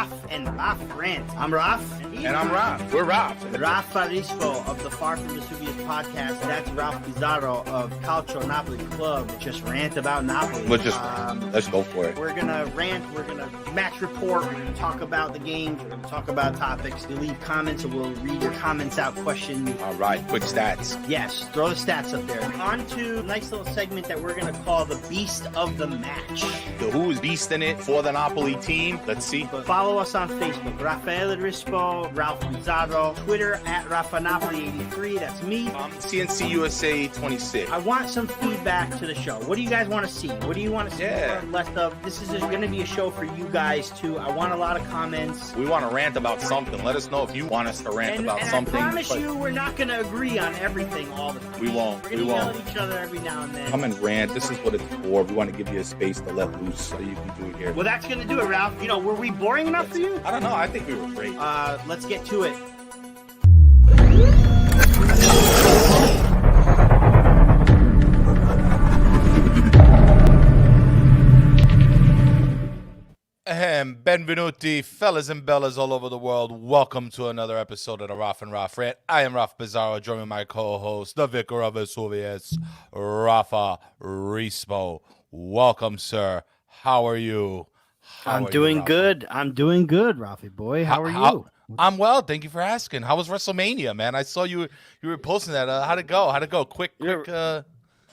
Raf and Raf Rant. I'm Raf. And I'm Raf. We're Raf. Raf Farispo of the Far From Vesuvius podcast. That's Ralph Pizarro of Calcio Napoli Club. Just rant about Napoli. Let's go for it. We're going to rant. We're going to match report. We're going to talk about the games. We're going to talk about topics. You leave comments and we'll read your comments out. Question. All right. Quick stats. Yes. Throw the stats up there. On to a nice little segment that we're going to call the Beast of the Match. Who is beasting it for the Napoli team? Let's see. Follow us on Facebook, Rafael Rispo, Ralph Pizarro, Twitter at RafaNapoli83. That's me. CNC USA 26. I want some feedback to the show. What do you guys want to see? What do you want to see more or less of? This is going to be a show for you guys too. I want a lot of comments. We want to rant about something. Let us know if you want us to rant about something. I promise you, we're not going to agree on everything all the time. We won't. We're going to yell at each other every now and then. Come and rant. This is what it's for. We want to give you a space to let loose so you can do it here. Well, that's going to do it, Ralph. You know, were we boring enough for you? I don't know. I think we were great. Let's get to it. Benvenuti, fellas and bellas all over the world. Welcome to another episode of the Raf and Raf Rant. I am Raf Pizarro, joining my co-host, the Vicar of Vesuvius, Rafa Rispo. Welcome, sir. How are you? I'm doing good, Rafi boy. How are you? I'm well. Thank you for asking. How was WrestleMania, man? I saw you were posting that. How'd it go? Quick.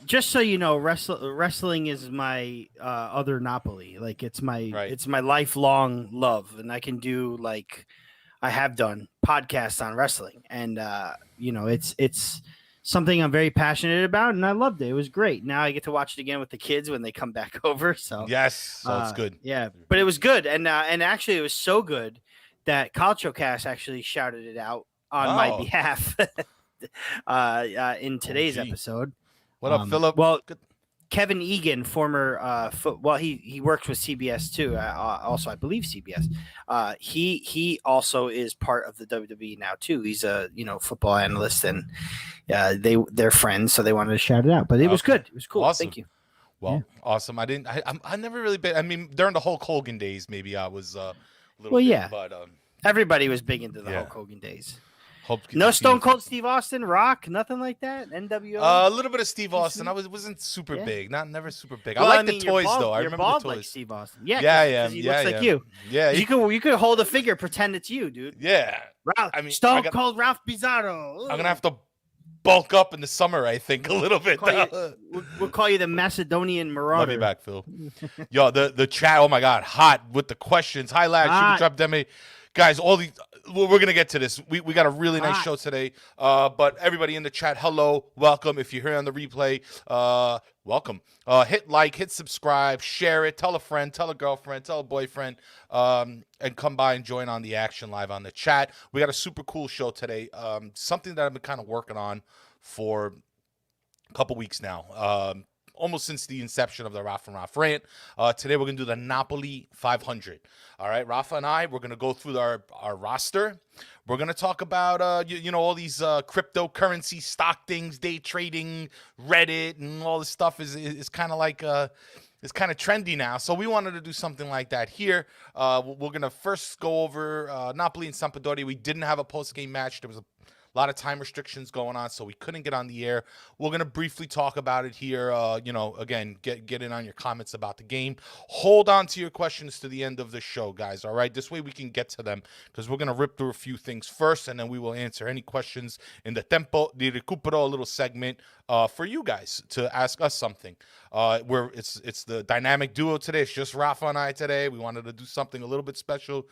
Just so you know, wrestling is my other Napoli. Like it's my lifelong love, and I can do I have done podcasts on wrestling, and it's something I'm very passionate about, and I loved it. It was great. Now I get to watch it again with the kids when they come back over. So yes, so it's good. Yeah, but it was good, and actually it was so good that CalcioCast actually shouted it out on my behalf in today's episode. What up, Philip? Well, Kevin Egan, former he works with CBS too. Also, I believe CBS. He also is part of the WWE now too. He's a football analyst, and they're friends, so they wanted to shout it out. But it was good. It was cool. Awesome. Thank you. Well, awesome. I never really been. I mean, during the Hulk Hogan days, maybe I was a little. Well, bit, yeah. But everybody was big into the Hulk Hogan days. Hope no Stone Cold Steve Austin, Rock, nothing like that. NWO. A little bit of Steve Austin. I wasn't super big, never super big. Well, I like the toys bald, though. I you're remember bald the toys. like Steve Austin. Yeah, yeah. He looks like you. Yeah, you could hold a figure, pretend it's you, dude. Yeah, Ralph. Stone Cold Ralph Pizarro. I'm gonna have to bulk up in the summer, I think, a little bit. We'll call you the Macedonian Marauder. Love you back, Phil. Yo, the chat. Oh my God, hot with the questions. Hi, lads. Super Drop Demi. Guys, all these. We're going to get to this. We got a really nice show today. But everybody in the chat, hello, welcome. If you're here on the replay, welcome. Hit like, hit subscribe, share it, tell a friend, tell a girlfriend, tell a boyfriend, and come by and join on the action live on the chat. We got a super cool show today. Something that I've been kind of working on for a couple weeks now. Almost since the inception of the Raf and Raf Rant. Today we're going to do the Napoli 500. All right, Rafa and I, we're going to go through our roster. We're going to talk about, all these cryptocurrency stock things, day trading, Reddit, and all this stuff is kind of like, it's kind of trendy now. So we wanted to do something like that here. We're going to first go over Napoli and Sampdoria. We didn't have a post-game match. There was a lot of time restrictions going on, so we couldn't get on the air. We're going to briefly talk about it here. Again, get in on your comments about the game. Hold on to your questions to the end of the show, guys, all right? This way we can get to them, because we're going to rip through a few things first, and then we will answer any questions in the Tempo di Recupero, little segment for you guys to ask us something. It's the dynamic duo today. It's just Rafa and I today. We wanted to do something a little bit special.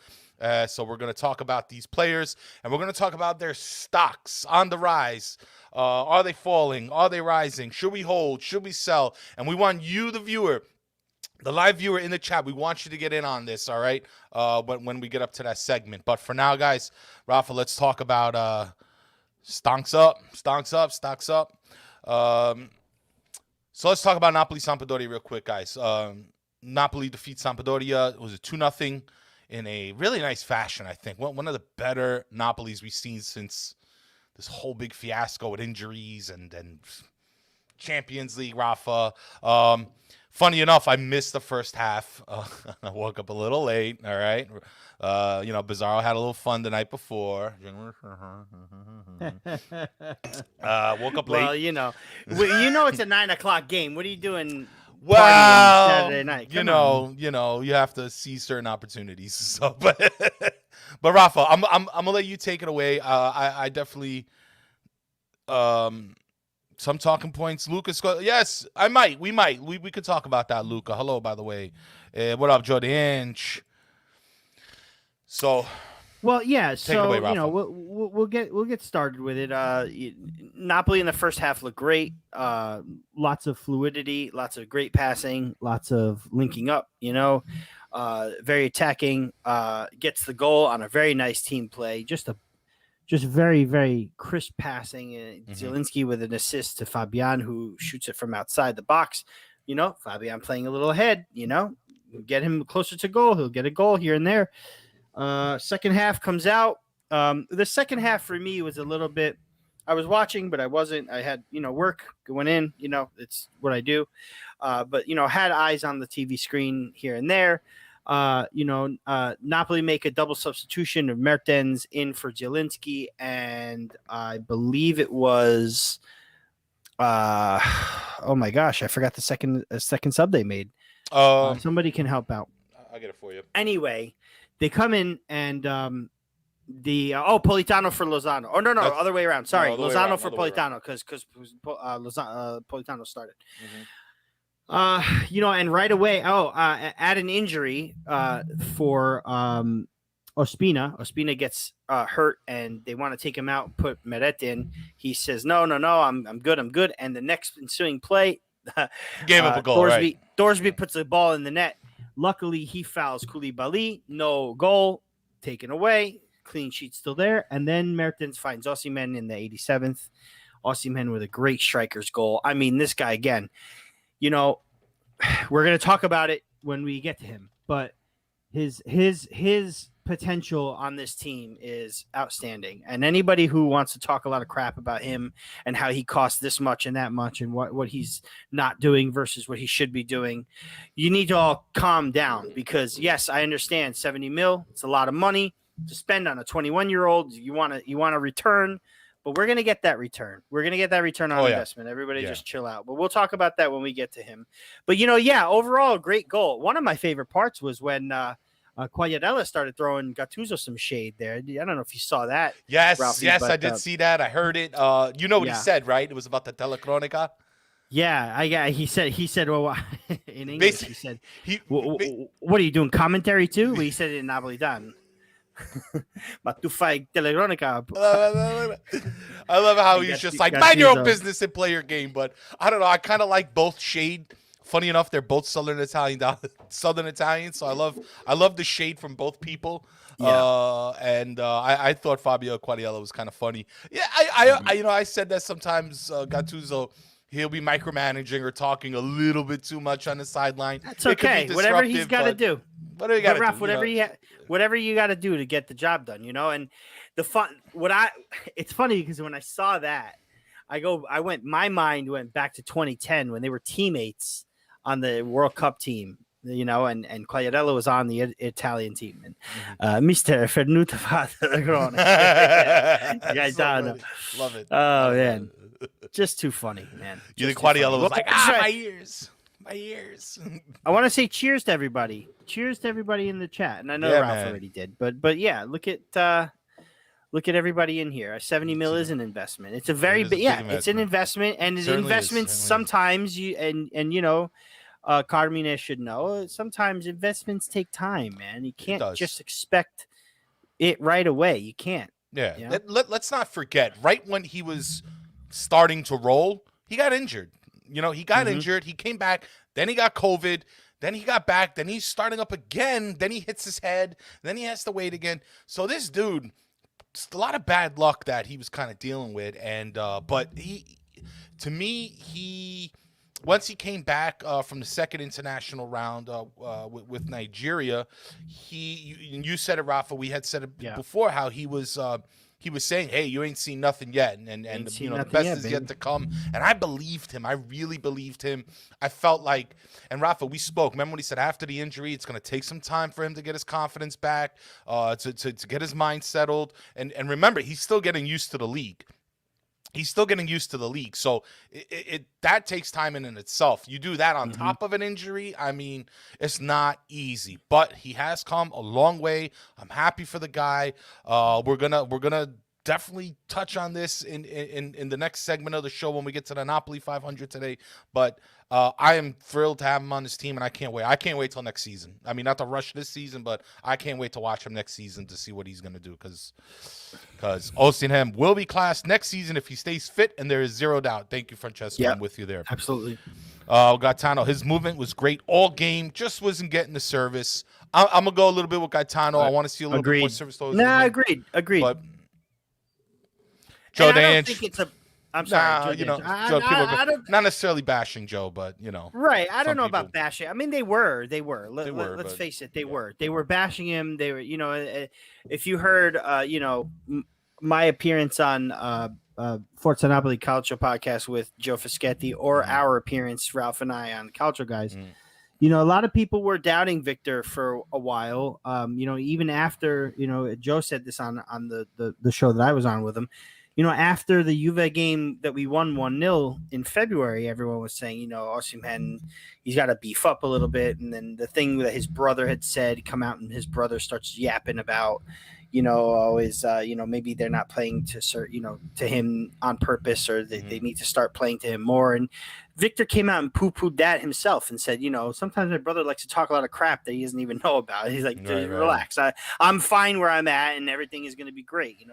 So we're going to talk about these players, and we're going to talk about their stocks on the rise. Are they falling? Are they rising? Should we hold? Should we sell? And we want you, the viewer, the live viewer in the chat, we want you to get in on this, all right, when we get up to that segment. But for now, guys, Rafa, let's talk about stocks up. So let's talk about Napoli-Sampdoria real quick, guys. Napoli defeats Sampdoria. It was a 2-0. In a really nice fashion, I think. One of the better Napolis we've seen since this whole big fiasco with injuries and Champions League, Rafa. Funny enough, I missed the first half. I woke up a little late. All right. Bizarro had a little fun the night before. Woke up late. Well, it's a 9 o'clock game. What are you doing? Well, Saturday night. You have to seize certain opportunities. So, but Rafa, I'm gonna let you take it away. I definitely some talking points. Lucas, yes, I might. We might. We could talk about that, Luca. Hello, by the way. What up, Jordan? So, well, yeah. Take it away, Rafa. We'll get started with it. Napoli in the first half looked great. Lots of fluidity, lots of great passing, lots of linking up. Very attacking. Gets the goal on a very nice team play. Just very, very crisp passing. Zielinski with an assist to Fabian, who shoots it from outside the box. Fabian playing a little ahead. Get him closer to goal. He'll get a goal here and there. Second half comes out. The second half for me was a little bit. I was watching, but I wasn't. I had work going in. It's what I do. But had eyes on the TV screen here and there. Napoli make a double substitution of Mertens in for Zielinski, and I believe it was, oh my gosh, I forgot the second sub they made. Somebody can help out. I'll get it for you. Anyway, they come in and Politano for Lozano. Oh no, other way around. Sorry, Lozano for Politano because Politano started. Mm-hmm. And right away, add an injury for Ospina. Ospina gets hurt, and they want to take him out, put Meret in. He says, no, I'm good. And the next ensuing play, gave up a goal. Thorsby puts the ball in the net. Luckily, he fouls Koulibaly. No goal taken away. Clean sheet still there. And then Mertens finds Osimhen in the 87th. Osimhen with a great striker's goal. I mean, this guy again. We're going to talk about it when we get to him, but his potential on this team is outstanding. And anybody who wants to talk a lot of crap about him and how he costs this much and that much and what he's not doing versus what he should be doing, you need to all calm down because yes, I understand 70 mil. It's a lot of money to spend on a 21-year-old. You want to return. But we're going to get that return. We're going to get that return on investment. Everybody just chill out. But we'll talk about that when we get to him. But, overall, a great goal. One of my favorite parts was when Quagliarella started throwing Gattuso some shade there. I don't know if you saw that. Yes, Ralphie, I did see that. I heard it. You know what he said, right? It was about the Telecronica. Yeah, he said, well, in English, he said, what are you doing, commentary too? Well, he said it in Napolitan. But tu fai telecronica. I love how he's just like, mind your own business and play your game. But I don't know. I kind of like both shade. Funny enough, they're both Southern Italian. So I love the shade from both people. Yeah. I thought Fabio Quagliarella was kind of funny. Yeah, I said that sometimes Gattuso, he'll be micromanaging or talking a little bit too much on the sideline. That's okay. Whatever he's got to do. Whatever you got to do. Whatever you got to do to get the job done, And the it's funny because when I saw that, my mind went back to 2010 when they were teammates on the World Cup team, and Quagliarella was on the Italian team, and Mr. Fernuta Gaetano. Love it. Oh man, just too funny, man. You think Quagliarella was like, my ears. I want to say cheers to everybody. Cheers to everybody in the chat, and I know Ralph already did, but yeah, look at everybody in here. 70 mil is an investment. It's a very big, it's an investment, and investments sometimes Carmine should know. Sometimes investments take time, man. You can't just expect it right away. You can't. Yeah. Let's not forget. Right when he was starting to roll, he got injured. He got injured. He came back. Then he got COVID. Then he got back. Then he's starting up again. Then he hits his head. Then he has to wait again. So this dude, just a lot of bad luck that he was kind of dealing with. And but once he came back from the second international round with Nigeria, you said it, Rafa. We had said it before how he was he was saying, hey, you ain't seen nothing yet. And the best is yet to come. And I believed him. I really believed him. I felt like, and Rafa, we spoke. Remember when he said after the injury, it's going to take some time for him to get his confidence back, to get his mind settled. And remember, he's still getting used to the league. So that takes time in itself. You do that on top of an injury. I mean, it's not easy, but he has come a long way. I'm happy for the guy. We're gonna definitely touch on this in the next segment of the show when we get to the Napoli 500 today. But I am thrilled to have him on this team, and I can't wait. I can't wait till next season. I mean, not to rush this season, but I can't wait to watch him next season to see what he's going to do because Osimhen will be class next season if he stays fit, and there is zero doubt. Thank you, Francesco. I'm with you there. Absolutely. Gaetano, his movement was great all game, just wasn't getting the service. I'm going to go a little bit with Gaetano. I want to see a little bit more service. Agreed. But Joe, I don't think it's a I'm sorry, Joe, not necessarily bashing Joe, but right. I don't know about bashing. I mean, they were. Let's face it, they were. They were bashing him. They were. If you heard, my appearance on Forza Napoli Calcio podcast with Joe Fischetti, or our appearance, Ralph and I, on Calcio Guys. A lot of people were doubting Victor for a while. Even after Joe said this on the show that I was on with him. After the Juve game that we won 1-0 in February, everyone was saying, Osimhen, he's got to beef up a little bit. And then the thing that his brother had said come out, and his brother starts yapping about, maybe they're not playing to him on purpose, or they need to start playing to him more. And Victor came out and poo-pooed that himself and said, sometimes my brother likes to talk a lot of crap that he doesn't even know about. He's like, relax. I'm fine where I'm at, and everything is going to be great.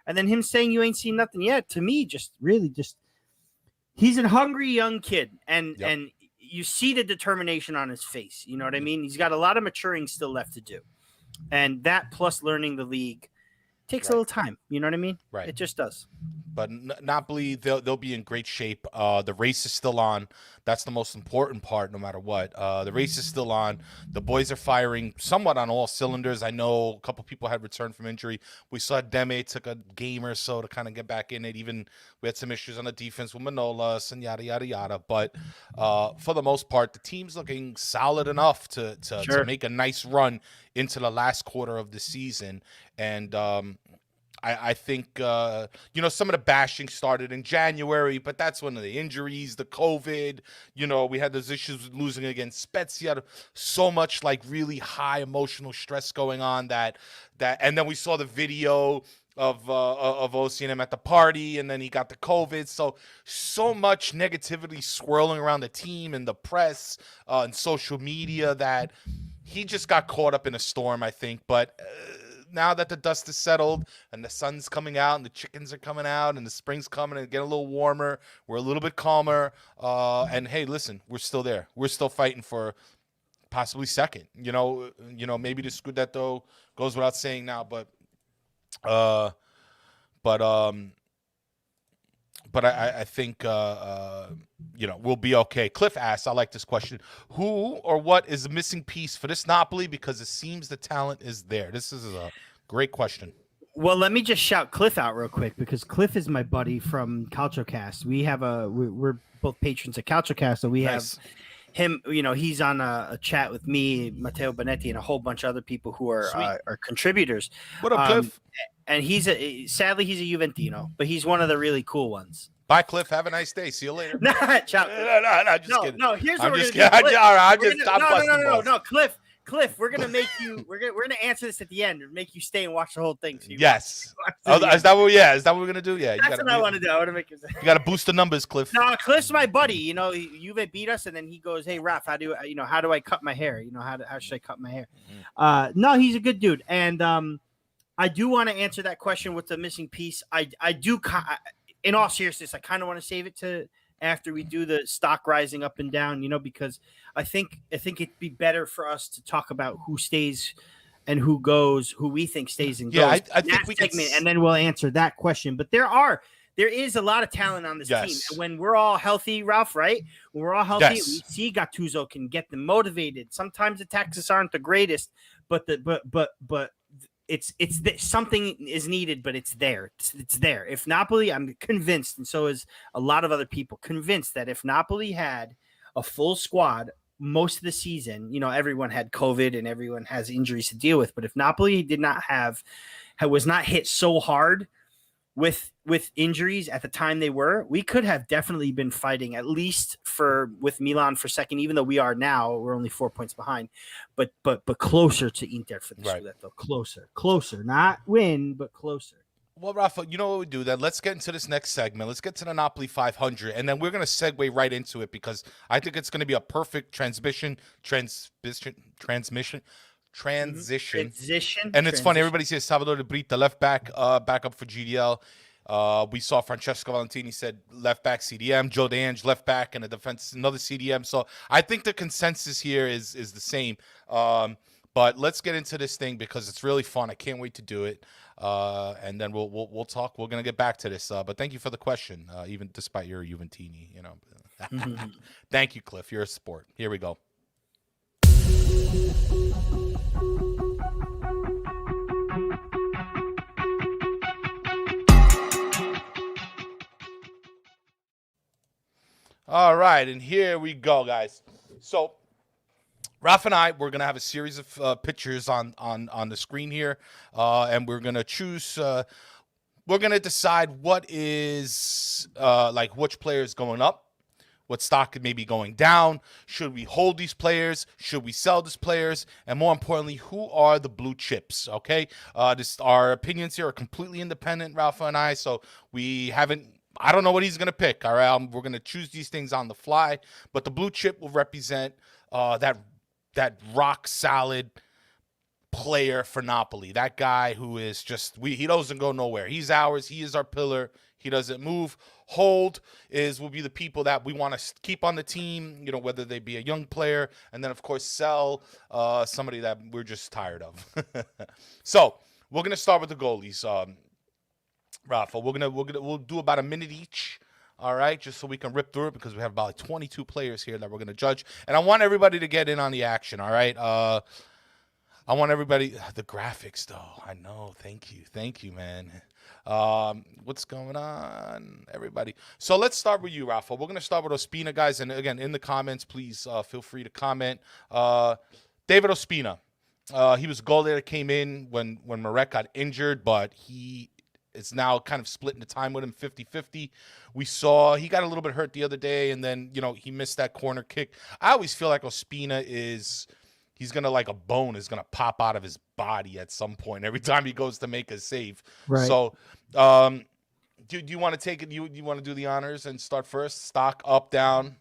And then him saying you ain't seen nothing yet, to me, he's a hungry young kid. And you see the determination on his face. You know what I mean? He's got a lot of maturing still left to do. And that plus learning the league takes a little time. You know what I mean? Right. It just does. But Napoli, they'll be in great shape. The race is still on. That's the most important part, no matter what. The race is still on. The boys are firing somewhat on all cylinders. I know a couple people had returned from injury. We saw Deme took a game or so to kind of get back in it. Even we had some issues on the defense with Manolas and yada, yada, yada. But for the most part, the team's looking solid enough to make a nice run into the last quarter of the season. And I think, some of the bashing started in January, but that's when the injuries, the COVID, we had those issues with losing against Spezia, so much like really high emotional stress going on that, and then we saw the video of Osimhen at the party, and then he got the COVID. So much negativity swirling around the team and the press and social media that he just got caught up in a storm, I think. But now that the dust is settled and the sun's coming out and the chickens are coming out and the spring's coming and getting a little warmer, we're a little bit calmer. And hey, listen, we're still there. We're still fighting for possibly second. Maybe the Scudetto goes without saying now, but I think we'll be okay. Cliff asks, I like this question: who or what is the missing piece for this Napoli? Because it seems the talent is there. This is a great question. Well, let me just shout Cliff out real quick, because Cliff is my buddy from CalcioCast. We're both patrons at CalcioCast, so we have him. He's on a chat with me, Matteo Bonetti, and a whole bunch of other people who are contributors. What up, Cliff? And sadly he's a Juventino, but he's one of the really cool ones. Bye, Cliff. Have a nice day. See you later. Ciao. No, just kidding. No, here's what I'm we're just gonna kidding. do. All right, No, Cliff, we're gonna make you. We're gonna answer this at the end and make you stay and watch the whole thing. So yes. Is that what we're gonna do? Yeah. That's what I want to do. I want to make you. You got to boost the numbers, Cliff. No, Cliff's my buddy. Juve beat us, and then he goes, "Hey, Raph, how do I cut my hair? How should I cut my hair?" No, he's a good dude, and I do want to answer that question with the missing piece. I do. In all seriousness, I kind of want to save it to after we do the stock rising up and down, because I think it'd be better for us to talk about who stays and who goes, who we think stays and goes. Yeah, I think we can, and then we'll answer that question. But there is a lot of talent on this team, and when we're all healthy, Ralph, right? When we're all healthy, we see Gattuso can get them motivated. Sometimes the tactics aren't the greatest, but something is needed, but it's there. It's there. If Napoli, I'm convinced, and so is a lot of other people, convinced that if Napoli had a full squad most of the season, everyone had COVID and everyone has injuries to deal with. But if Napoli did not was not hit so hard with injuries at the time they were, we could have definitely been fighting at least with Milan for second, even though we are now, we're only 4 points behind, but closer to Inter for the Scudetto. Closer, not win, but closer. Well, Rafa, you know what we do then? Let's get into this next segment. Let's get to the Napoli 500, and then we're going to segue right into it because I think it's going to be a perfect transition. And it's funny. Everybody says Salvatore Britta, left back, backup for GDL. We saw Francesco Valentini said left back CDM, Joe DeAnge left back, and a defense another CDM. So I think the consensus here is the same. But let's get into this thing because it's really fun. I can't wait to do it. And then we'll talk. We're gonna get back to this. But thank you for the question, even despite your Juventini. Thank you, Cliff. You're a sport. Here we go. All right, and here we go, guys. So, Raf and I, we're going to have a series of pictures on the screen here, and we're going to choose, we're going to decide what is, which player is going up, what stock may be going down, should we hold these players, should we sell these players, and more importantly, who are the blue chips, okay? Our opinions here are completely independent, Rafa and I, so I don't know what he's going to pick, all right? We're going to choose these things on the fly, but the blue chip will represent that rock-solid player for Napoli, that guy who is just, he doesn't go nowhere. He's ours. He is our pillar. He doesn't move. Hold will be the people that we want to keep on the team, whether they be a young player, and then, of course, sell somebody that we're just tired of. So we're going to start with the goalies. Rafa, we'll do about a minute each, all right, just so we can rip through it because we have about 22 players here that we're going to judge, and I want everybody to get in on the action, all right? I want everybody, the graphics, though, I know, thank you, man. What's going on, everybody? So let's start with you, Rafa. We're going to start with Ospina, guys, and again, in the comments, please feel free to comment. David Ospina, he was a goalie that came in when Meret got injured, but he is now kind of splitting the time with him 50-50. We saw he got a little bit hurt the other day, and then, he missed that corner kick. I always feel like Ospina he's going to, like a bone is going to pop out of his body at some point every time he goes to make a save. Right. So do you want to take it? You want to do the honors and start first? Stock, up, down,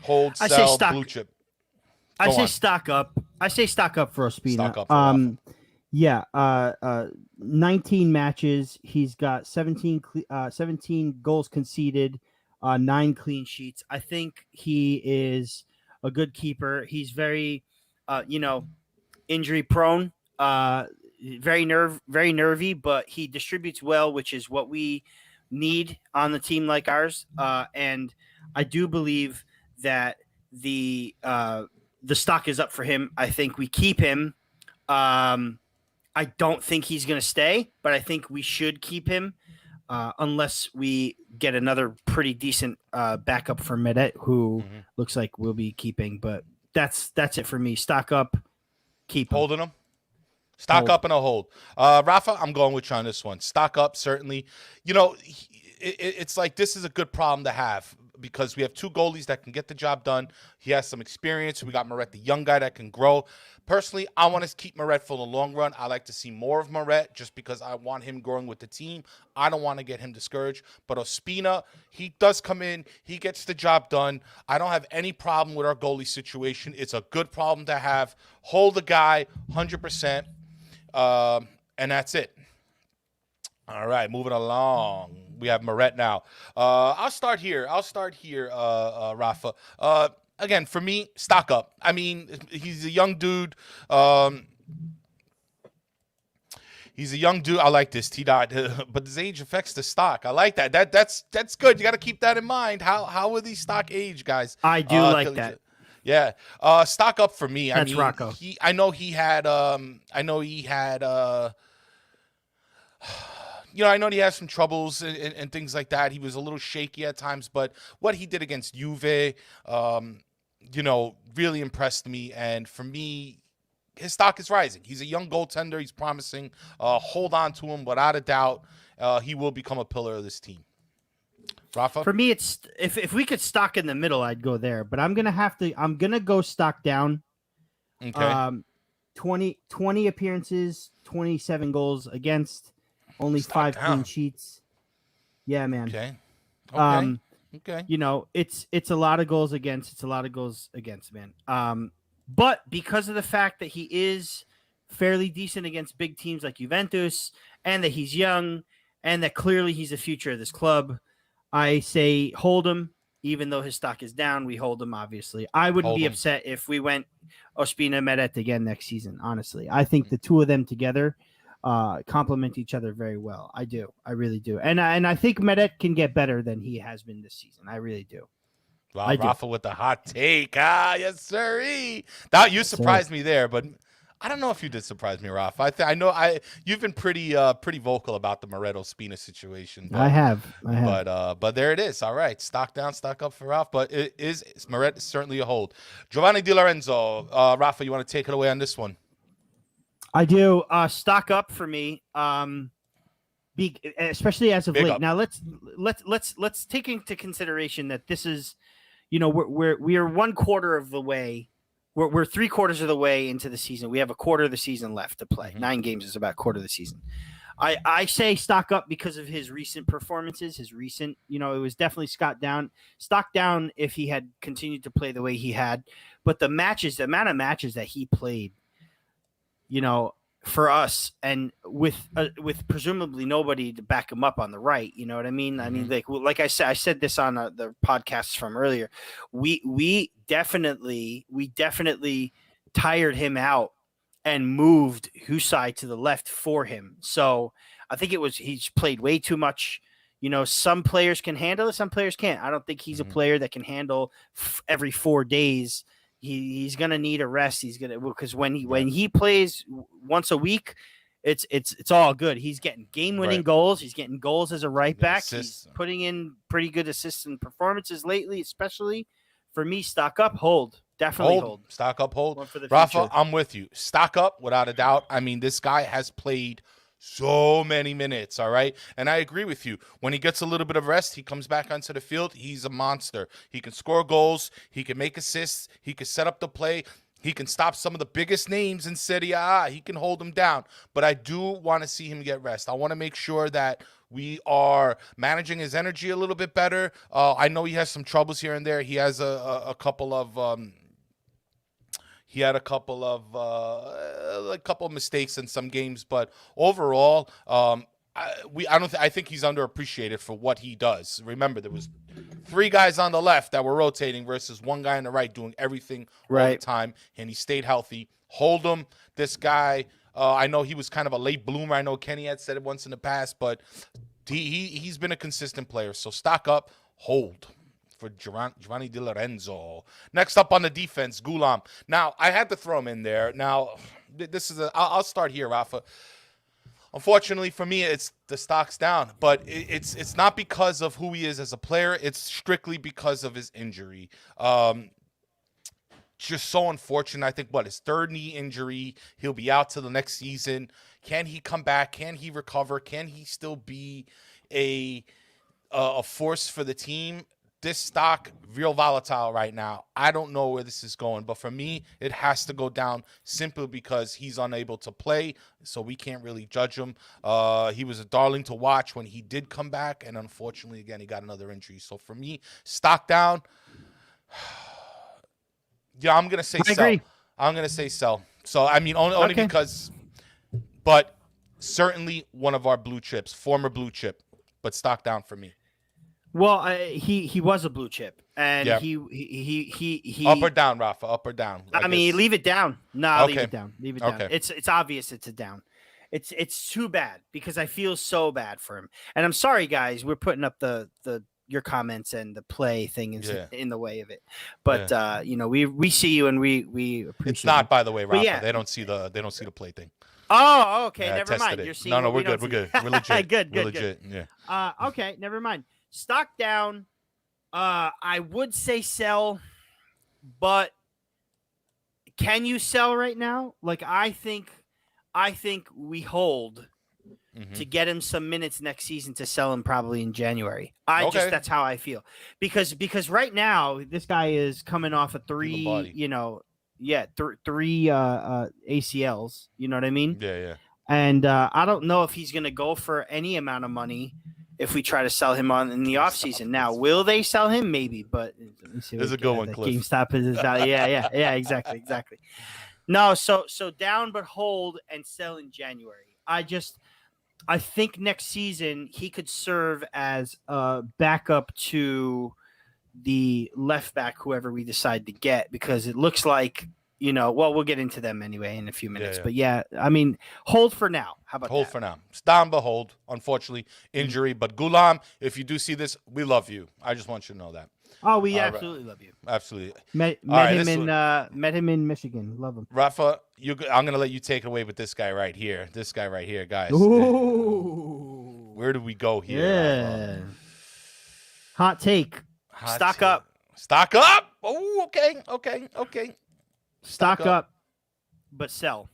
hold, sell, blue chip. I say stock up. I say stock up for Ospina. Stock up for yeah, 19 matches. He's got 17 goals conceded, 9 clean sheets. I think he is a good keeper. He's very, injury prone, very nervy, but he distributes well, which is what we need on the team like ours. And I do believe that the stock is up for him. I think we keep him. I don't think he's going to stay, but I think we should keep him unless we get another pretty decent backup for Meret, who looks like we'll be keeping. But that's it for me. Stock up, keep him. Holding him. Stock up and a hold. Rafa, I'm going with you on this one. Stock up, certainly. It's like this is a good problem to have because we have 2 goalies that can get the job done. He has some experience. We got Meret, the young guy that can grow. Personally, I want to keep Meret for the long run. I like to see more of Meret just because I want him growing with the team. I don't want to get him discouraged. But Ospina, he does come in. He gets the job done. I don't have any problem with our goalie situation. It's a good problem to have. Hold the guy 100%. And that's it. All right, moving along. We have Meret now. I'll start here, Rafa. Again, for me, stock up. I mean, he's a young dude. He's a young dude. I like this, T-Dot. But his age affects the stock. I like that. That's good. You got to keep that in mind. How will these stock age, guys? I do like that. Yeah. Stock up for me. That's Rocco. I know he had I know he has some troubles and things like that. He was a little shaky at times, but what he did against Juve, really impressed me. And for me, his stock is rising. He's a young goaltender. He's promising. Hold on to him without a doubt. He will become a pillar of this team. Rafa? For me, it's if we could stock in the middle, I'd go there. But I'm gonna go stock down. Okay. 20 appearances, 27 goals against, only Stock 5 down. clean sheets. Yeah, man. Okay. Okay. It's a lot of goals against. It's a lot of goals against, man. But because of the fact that he is fairly decent against big teams like Juventus, and that he's young, and that clearly he's the future of this club, I say hold him. Even though his stock is down, we hold him, obviously. I wouldn't be upset if we went Ospina Meret again next season, honestly. I think the two of them together complement each other very well. I do. I really do. And I think Meret can get better than he has been this season. I really do. Wow, Rafa with the hot take. Yes, sir. You surprised me there, but I don't know if you did surprise me, Rafa. You've been pretty vocal about the Moretto Spina situation. But, I have. But there it is. All right, stock down, stock up for Rafa. But Moretto is certainly a hold. Giovanni Di Lorenzo, Rafa, you want to take it away on this one? I do. Stock up for me. Especially as of Big late. up. Now let's take into consideration that this is, we are 1/4 of the way. We're 3/4 of the way into the season. We have a quarter of the season left to play. 9 games is about a quarter of the season. I say stock up because of his recent performances. It was definitely stock down if he had continued to play the way he had. But the amount of matches that he played, for us, and with presumably nobody to back him up on the right, you know what I mean? I mean, like I said this on the podcasts from earlier. We definitely tired him out and moved Husai to the left for him. So I think he's played way too much. Some players can handle it, some players can't. I don't think he's a player that can handle every 4 days. He's gonna need a rest. Because when he plays once a week, it's all good. He's getting game-winning goals. He's getting goals as a right back. He's putting in pretty good assists and performances lately, especially. For me, stock up, hold. Definitely hold. Stock up, hold. One for the Rafa, future. I'm with you. Stock up, without a doubt. I mean, this guy has played so many minutes, all right? And I agree with you. When he gets a little bit of rest, he comes back onto the field. He's a monster. He can score goals. He can make assists. He can set up the play. He can stop some of the biggest names in Serie A. He can hold them down. But I do want to see him get rest. I want to make sure that we are managing his energy a little bit better. I know he has some troubles here and there. He has a couple of he had a couple of mistakes in some games, but overall, I think he's underappreciated for what he does. Remember, there was 3 guys on the left that were rotating versus 1 guy on the right doing everything all the time, and he stayed healthy. Hold him. This guy, I know he was kind of a late bloomer. I know Kenny had said it once in the past, but he's been a consistent player. So stock up, hold for Giovanni Di Lorenzo. Next up on the defense, Gulam. Now, I had to throw him in there. Now, I'll start here, Rafa. Unfortunately for me, it's the stock's down, but it's not because of who he is as a player. It's strictly because of his injury. Just so unfortunate. I think, his 3rd knee injury. He'll be out till the next season. Can he come back? Can he recover? Can he still be a force for the team? This stock, real volatile right now. I don't know where this is going, but for me, it has to go down simply because he's unable to play, so we can't really judge him. He was a darling to watch when he did come back, and unfortunately, again, he got another injury. So for me, stock down. Yeah, I'm going to say sell. Agree. I'm going to say sell. So, I mean, only because, but certainly one of our blue chips, former blue chip, but stock down for me. Well, he was a blue chip, and he up or down, Rafa, up or down. I mean, leave it down. No, okay. Leave it down. Leave it down. Okay. It's obvious it's a down. It's too bad because I feel so bad for him, and I'm sorry, guys. We're putting up the your comments and the play thing is in the way of it. But we see you and we appreciate. It's not, by the way, Rafa. Yeah. They don't see the play thing. Oh, okay. Never mind. You're seeing. No, we're good. We're good. We're legit. Good. We're legit. Yeah. Okay. Never mind. Stock down. I would say sell, but can you sell right now? Like I think we hold to get him some minutes next season to sell him probably in January. That's how I feel because right now this guy is coming off of three ACLs. You know what I mean? Yeah. And I don't know if he's going to go for any amount of money if we try to sell him in the offseason. Now, will they sell him? Maybe, but there's a good one, Cliff. GameStop is yeah, exactly. No, so down but hold and sell in January. I think next season he could serve as a backup to the left back, whoever we decide to get, because it looks like, we'll get into them anyway in a few minutes. Yeah. But I mean, hold for now. How about hold for now? It's down but hold. Unfortunately, injury. But Gulam, if you do see this, we love you. I just want you to know that. Oh, we absolutely love you. Absolutely. Met him in Michigan. Love him. Rafa, I'm gonna let you take it away with this guy right here. This guy right here, guys. Ooh. Where do we go here? Yeah. Rafa? Hot take. Stock up. Stock up. Oh, okay. Stock up, but sell.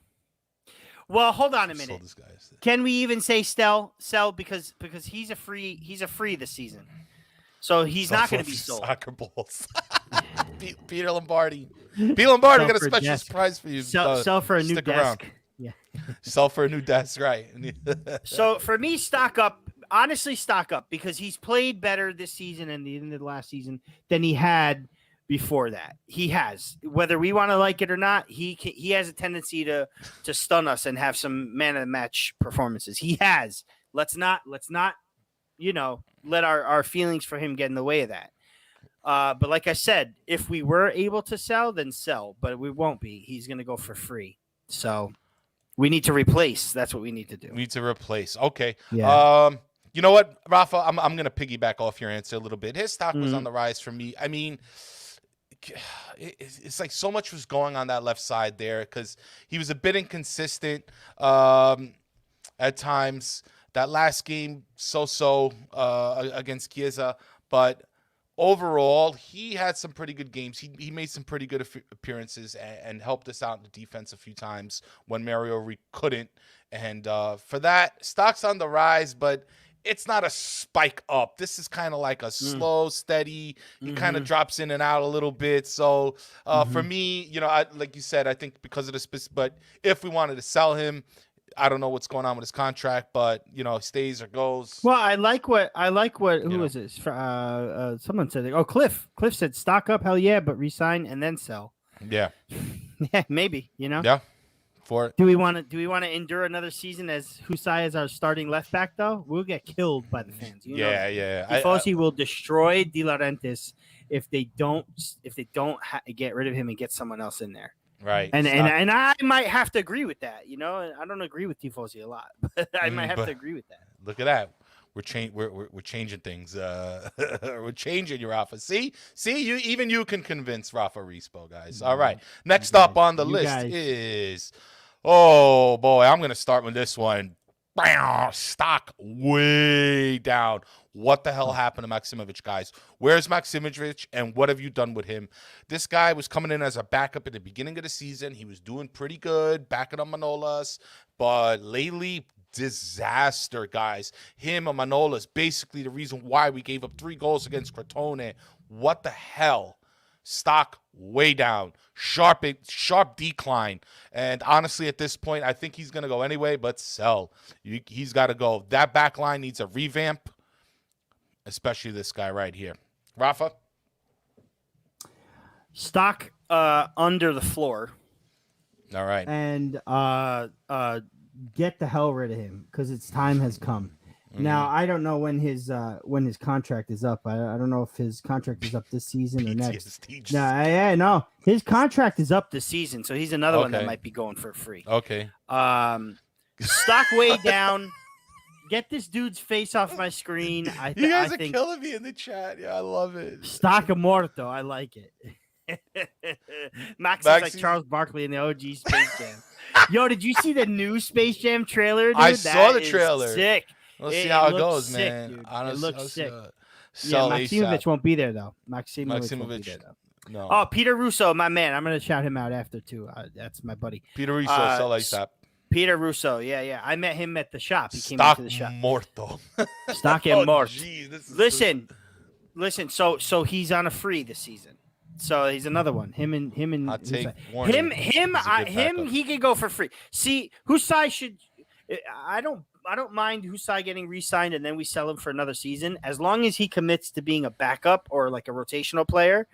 Well, hold on a minute. Can we even say sell because he's a free this season, so he's not going to be sold. Soccer balls. Peter Lombardi. Peter Lombardi got a special surprise for you. Sell for a new desk. Around. Yeah. Sell for a new desk, right? So for me, stock up. Honestly, stock up because he's played better this season and the end of the last season than he had before that. He has, whether we want to like it or not, he has a tendency to stun us and have some man of the match performances. He has. Let's not let our feelings for him get in the way of that. But like I said, if we were able to sell, then sell, but we won't be. He's going to go for free. So we need to replace. That's what we need to do. We need to replace. Okay. Yeah. You know what, Rafa? I'm going to piggyback off your answer a little bit. His stock was on the rise for me. I mean, it's like so much was going on that left side there because he was a bit inconsistent at times. That last game, so against Chiesa, but overall, he had some pretty good games. He made some pretty good appearances and helped us out in the defense a few times when Mario couldn't. And for that, stock's on the rise, but it's not a spike up. This is kind of like a slow, steady. He kind of drops in and out a little bit. So for me, like you said, I think because of the but if we wanted to sell him, I don't know what's going on with his contract, but stays or goes. Well, I like what who was this? Someone said, Cliff said stock up, hell yeah, but resign and then sell. Yeah. Yeah, maybe, Yeah. For it. Do we want to endure another season as Husai as our starting left back though? We'll get killed by the fans. Yeah. Tifosi will destroy De Laurentiis if they don't get rid of him and get someone else in there. Right. And I might have to agree with that. I don't agree with Tifosi a lot, but I might have to agree with that. Look at that. We're changing things. We're changing your Rafa. See, you can convince Rafa Rispo, guys. All right. Next up on the list is, oh boy, I'm gonna start with this one. Stock way down. What the hell happened to Maximovic, guys? Where's Maximovic, and what have you done with him? This guy was coming in as a backup at the beginning of the season. He was doing pretty good, backing up Manolas, but lately, disaster, guys. Him and Manolas, basically the reason why we gave up 3 goals against Crotone. What the hell? Stock way down. Sharp decline. And honestly, at this point, I think he's going to go anyway, but sell. He's got to go. That back line needs a revamp, especially this guy right here. Rafa? Stock under the floor. All right. And get the hell rid of him because its time has come. Now, I don't know when his contract is up. I don't know if his contract is up this season or next. No, his contract is up this season, so he's another one that might be going for free. Okay. Stock way down. Get this dude's face off my screen. You guys are killing me in the chat. Yeah, I love it. Stacamorto. I like it. Max is like Charles Barkley in the OG Space Jam. Yo, did you see the new Space Jam trailer, dude? I saw the trailer. Sick. Let's see how it goes, sick, man. Dude. Honestly, it looks sick. So Maximovic won't be there, though. Maximovic won't be there, though. No. Oh, Peter Russo, my man. I'm going to shout him out after, too. That's my buddy. Peter Russo, so like that. Peter Russo, yeah. I met him at the shop. He came into the shop. Morto. Stock and Mort. Geez, Listen. So he's on a free this season. So he's another one. Him. I'll take him. He could go for free. See, Husai should. I don't mind Husai getting re-signed and then we sell him for another season as long as he commits to being a backup or like a rotational player,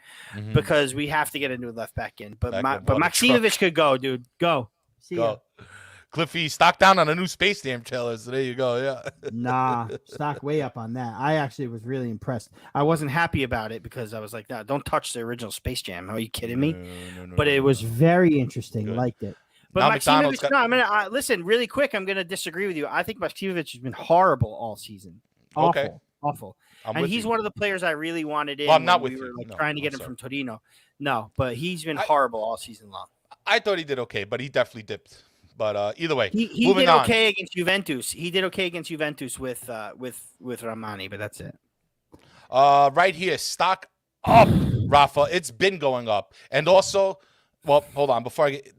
because we have to get a new left back in. But Maximovic could go, dude. Go. See ya. Cliffy, stock down on a new Space Jam trailer. So there you go. Yeah. Nah, stock way up on that. I actually was really impressed. I wasn't happy about it because I was like, "No, don't touch the original Space Jam." Are you kidding me? No, but it was very interesting. Good. Liked it. But Maximovic, listen, really quick. I'm going to disagree with you. I think Maximovic has been horrible all season. Awful. And he's one of the players I really wanted in. Well, I'm not with we you. were trying to get him from Torino. No, but he's been horrible all season long. I thought he did okay, but he definitely dipped. But either way, he did okay against Juventus. He did okay against Juventus with Ramani, but that's it. Right here, stock up, Rafa. It's been going up, and also, well, hold on before I get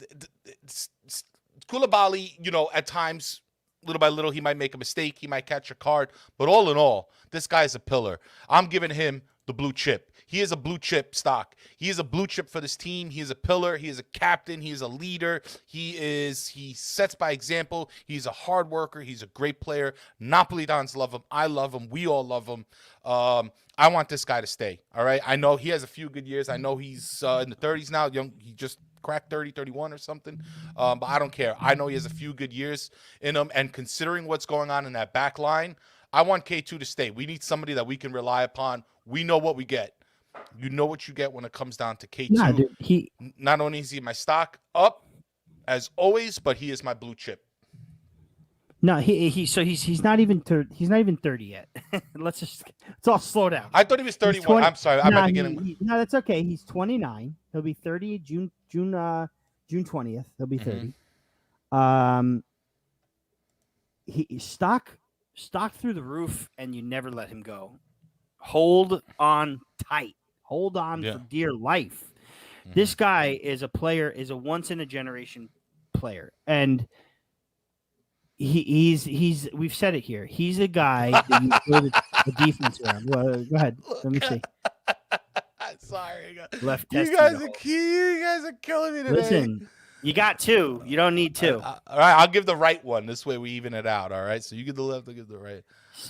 Koulibaly. At times, little by little, he might make a mistake. He might catch a card, but all in all, this guy is a pillar. I'm giving him the blue chip. He is a blue chip stock. He is a blue chip for this team. He is a pillar. He is a captain. He is a leader. He sets by example. He's a hard worker. He's a great player. Napolitans love him. I love him. We all love him. I want this guy to stay. All right. I know he has a few good years. I know he's in the 30s now. He just cracked 30, 31 or something. But I don't care. I know he has a few good years in him. And considering what's going on in that back line, I want K2 to stay. We need somebody that we can rely upon. We know what we get. You know what you get when it comes down to K2. Nah, dude, not only is he my stock up as always, but he is my blue chip. No, he's not even 30 yet. Let's all slow down. I thought he was 31. I'm sorry. I might be getting. No, that's okay. He's 29. He'll be 30 June 20th. He'll be 30. He stock through the roof, and you never let him go. Hold on tight. Hold on for dear life. This guy is a player, is a once in a generation player. And he's we've said it here. He's a guy that you build the defense around. Well, go ahead. Let me see. Sorry. Left you guys are killing me today. Listen, you got two. You don't need two. All right, I'll give the right one. This way we even it out. All right. So you give the left, I give the right.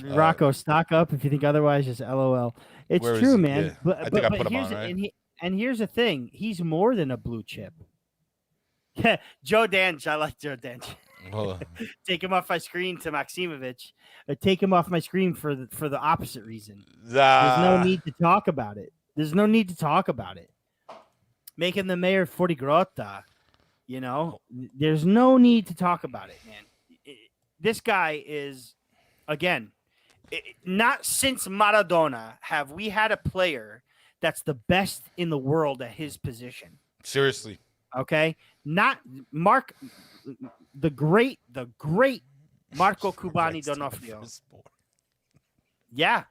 Rocco, stock up. If you think otherwise, just LOL. It's true, man. Yeah. But I think I put him on, right? And here's the thing. He's more than a blue chip. Yeah, Joe Danch. I like Joe Danch. Take him off my screen to Maximovic. Take him off my screen for the opposite reason. There's no need to talk about it. Make him the mayor of Fortigrotta. There's no need to talk about it, man. This guy is, again, not since Maradona have we had a player that's the best in the world at his position. Seriously. Okay? Not Mark, the great Marco Cubani D'Onofrio. Yeah.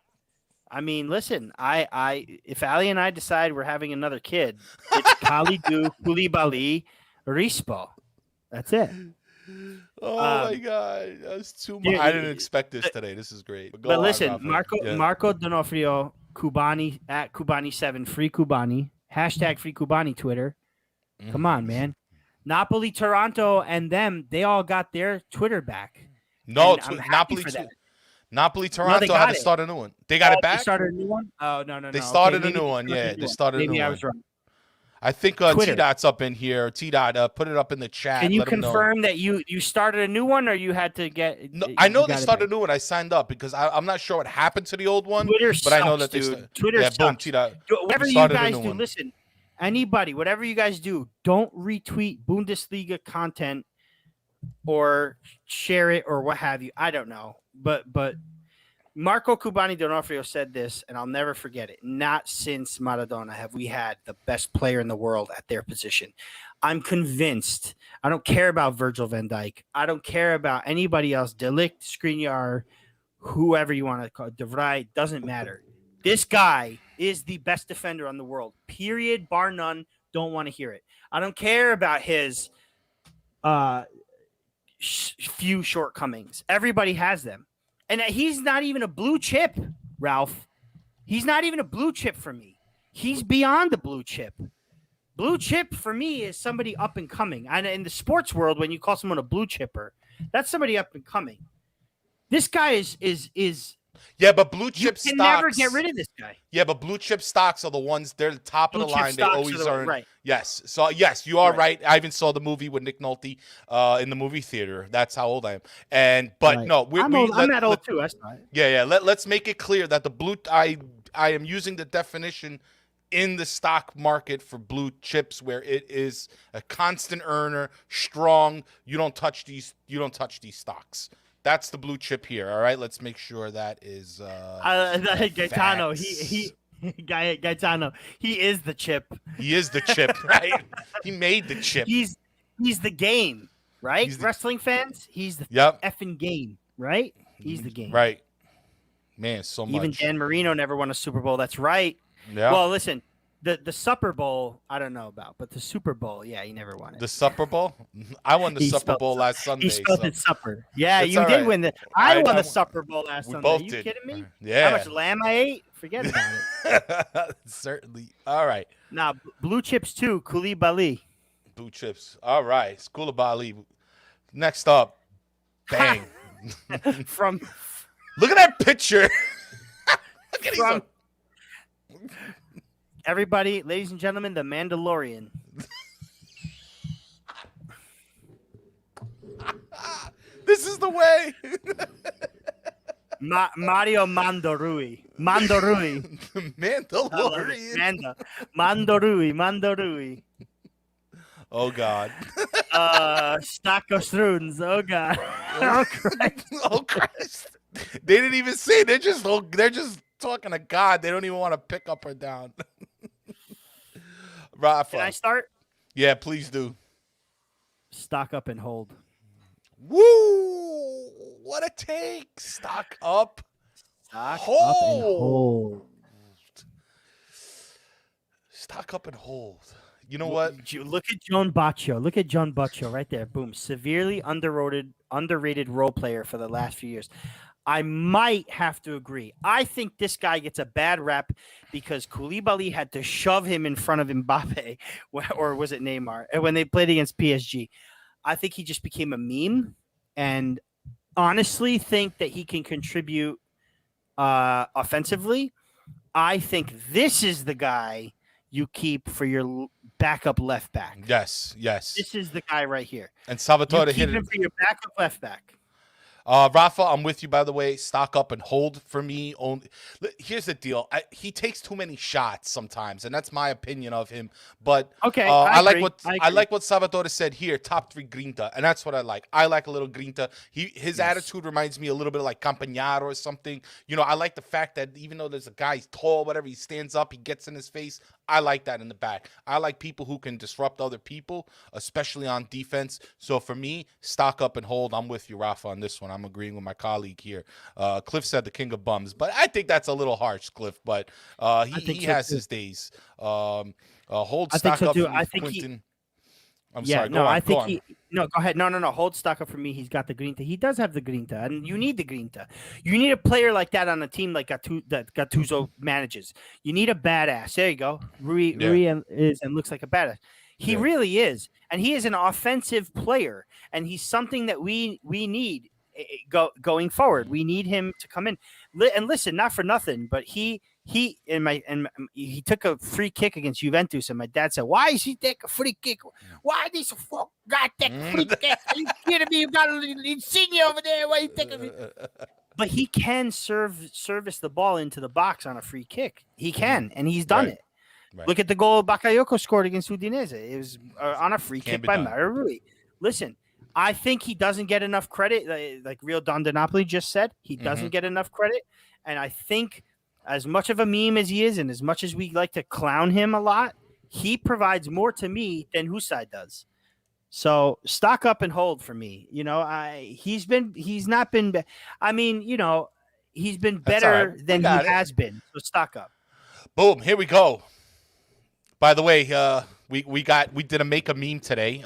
I mean, listen, if Ali and I decide we're having another kid, it's Kalidou Koulibaly Rispo. That's it. Oh my God, that's too much. I didn't expect this today. This is great. But listen, Marco D'Onofrio, Cubani at Cubani7, free Cubani, # free Cubani Twitter. Come on, man. Napoli, Toronto, and them, they all got their Twitter back. No, Napoli, Toronto had to start a new one. They got it back? They started a new one? Oh, no. They started a new one. Yeah, they started a new one. Maybe I was wrong. I think T-Dot's up in here. T-Dot, put it up in the chat. Can you confirm that you started a new one, or you had to get? No, I know they started a new one. I signed up because I'm not sure what happened to the old one. Twitter but I know that dude. Twitter sucks. Boom, T-Dot. Whatever you guys do, listen. Anybody, whatever you guys do, don't retweet Bundesliga content or share it or what have you. I don't know. But Marco Cubani D'Onofrio said this, and I'll never forget it. Not since Maradona have we had the best player in the world at their position. I'm convinced. I don't care about Virgil van Dijk. I don't care about anybody else. De Ligt, Skriniar, whoever you want to call it, De Vrij, doesn't matter. This guy is the best defender on the world. Period. Bar none. Don't want to hear it. I don't care about his few shortcomings. Everybody has them. And he's not even a blue chip, Ralph. He's not even a blue chip for me. He's beyond the blue chip. Blue chip for me is somebody up and coming. And in the sports world, when you call someone a blue chipper, that's somebody up and coming. This guy is yeah, but blue chip stocks. You can never get rid of this guy. Yeah, but blue chip stocks are the ones, they're the top of the line. They always earn. Right. Yes. So, yes, you are right. I even saw the movie with Nick Nolte in the movie theater. That's how old I am. But no, I'm that old too. That's fine. Yeah. Let's make it clear that I am using the definition in the stock market for blue chips where it is a constant earner, strong. You don't touch these stocks. That's the blue chip here. All right, let's make sure that is Gaetano. Gaetano. He is the chip. He is the chip, right? He made the chip. He's the game, right? Wrestling fans. He's the effing game, right? He's the game, right? Man, so much. Even Dan Marino never won a Super Bowl. That's right. Yeah. Well, listen. The Super Bowl, I don't know about, but the Super Bowl, yeah, he never won it. The Super Bowl? I won the Super Bowl last Sunday. He spelled it supper. Yeah, you did win the. I won the Super Bowl last Sunday. Are you kidding me? Yeah. How much lamb I ate? Forget about it. Certainly. All right. Now, blue chips too. Koulibaly. Blue chips. All right. It's Koulibaly. Next up, bang. From. Look at that picture. Look at from. Everybody, ladies and gentlemen, the Mandalorian. This is the way. Mario Mandorui. Mandorui. Mandalorian. Mandorui. Oh, God. Stackostruns. Oh, God. Oh, Christ. Oh, Christ. They didn't even say. They're just talking to God. They don't even want to pick up or down. Rafa. Can I start? Yeah, please do. Stock up and hold. Woo! What a take. Stock up. Stock up and hold. Stock up and hold. You know what? Look at John Baccio. Look at John Baccio right there. Boom. Severely underrated role player for the last few years. I might have to agree. I think this guy gets a bad rep because Koulibaly had to shove him in front of Mbappe, or was it Neymar, when they played against PSG. I think he just became a meme, and honestly think that he can contribute offensively. I think this is the guy you keep for your backup left back. Yes. This is the guy right here. And Salvatore hit him for your backup left back. Rafa, I'm with you, by the way. Stock up and hold for me. Here's the deal. He takes too many shots sometimes, and that's my opinion of him. But okay, I like what Salvatore said here. Top 3 grinta, and that's what I like. I like a little grinta. His attitude reminds me a little bit like Campagnaro or something. You know, I like the fact that even though there's a guy, he's tall, whatever, he stands up, he gets in his face. I like that in the back. I like people who can disrupt other people, especially on defense. So for me, stock up and hold. I'm with you, Rafa, on this one. I'm agreeing with my colleague here. Cliff said the king of bums, but I think that's a little harsh, Cliff. But he has his days. Hold stock up. I think Quinton. I'm sorry. Go on. Go ahead. No. Hold stock up for me. He's got the grinta. He does have the grinta, and you need the grinta. You need a player like that on a team like that Gattuso manages. You need a badass. There you go. Rui is and looks like a badass. He really is, and he is an offensive player, and he's something that we need going forward. We need him to come in. And listen, not for nothing, but he took a free kick against Juventus, and my dad said, "Why is he take a free kick? Why this fuck guy take a free kick? Are you kidding me? You got Insigne over there. Why you take a?" But he can service the ball into the box on a free kick. He can, and he's done it. Right. Look at the goal Bakayoko scored against Udinese. It was on a free kick by Mario Rui. Listen, I think he doesn't get enough credit. Like Real Don Napoli just said, he doesn't get enough credit. And I think as much of a meme as he is, and as much as we like to clown him a lot, he provides more to me than Hussein does. So stock up and hold for me. You know, he's not been. I mean, you know, he's been better than he has been. So stock up. Boom. Here we go. By the way, we did a make a meme today.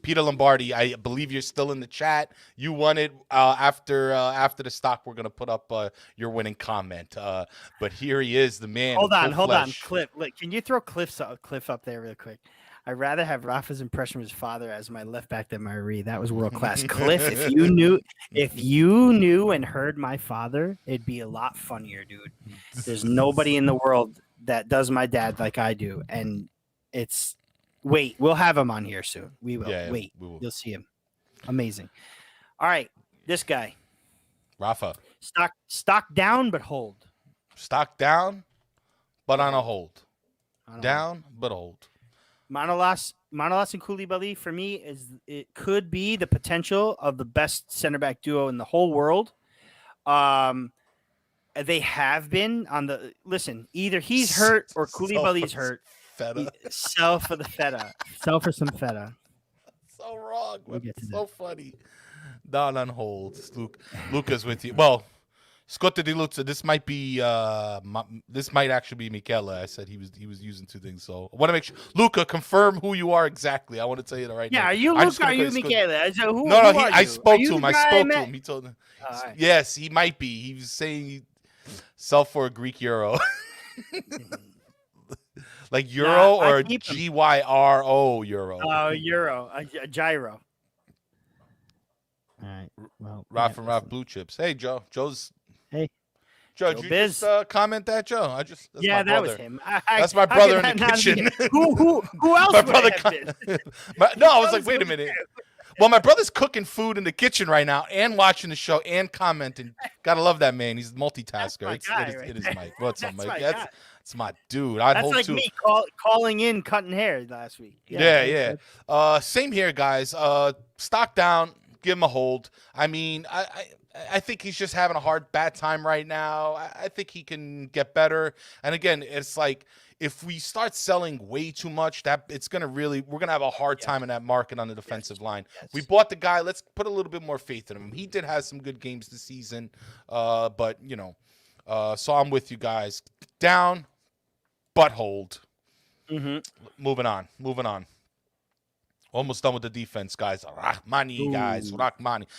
Peter Lombardi, I believe you're still in the chat. You won it after the stock. We're gonna put up your winning comment. But here he is, the man. Hold on, Cliff. Look, can you throw Cliff up there real quick? I'd rather have Rafa's impression of his father as my left back than my Marie. That was world class. Cliff, if you knew and heard my father, it'd be a lot funnier, dude. There's nobody in the world that does my dad like I do, and it's. Wait, we'll have him on here soon. We will. Yeah, Wait, we will. You'll see him. Amazing. All right, this guy. Rafa. Stock down, but hold. Stock down, but on a hold. Down, but hold. Manolas and Koulibaly for me it could be the potential of the best center back duo in the whole world. They have been on the listen. Either he's hurt or Koulibaly's hurt. Feta. Sell for the feta. Sell for some feta. So wrong. But it's so funny. Down on hold. Luca's with you. Well, Scotta Di Luzza, this might be this might actually be Michele. I said he was using two things, so I want to make sure. Luca, confirm who you are exactly. I want to tell you that right now. Yeah, are you Luca? Are you Michele? No, I spoke to him. I spoke to him. He told me. Right. Yes, he might be. He was saying sell for a Greek euro. Like euro or GYRO euro? Euro, a gyro. All right. Well, Ralph and Ralph Blue Chips. Hey, Joe. Hey. Joe, did you just comment that, Joe? That's that was him. That's my brother in the kitchen. Who else? My brother. I was like, wait a minute. Well, my brother's cooking food in the kitchen right now and watching the show and commenting. Gotta love that man. He's a multitasker. It is Mike. What's up, Mike? That's my dude. That's like me calling in cutting hair last week. Yeah. Same here, guys. Stock down. Give him a hold. I mean, I think he's just having a bad time right now. I think he can get better. And again, it's like if we start selling way too much, we're gonna have a hard time in that market on the defensive line. Yes. We bought the guy. Let's put a little bit more faith in him. He did have some good games this season, but you know, so I'm with you guys. Down, but hold. Mm-hmm. Moving on. Almost done with the defense, guys. Rahmani.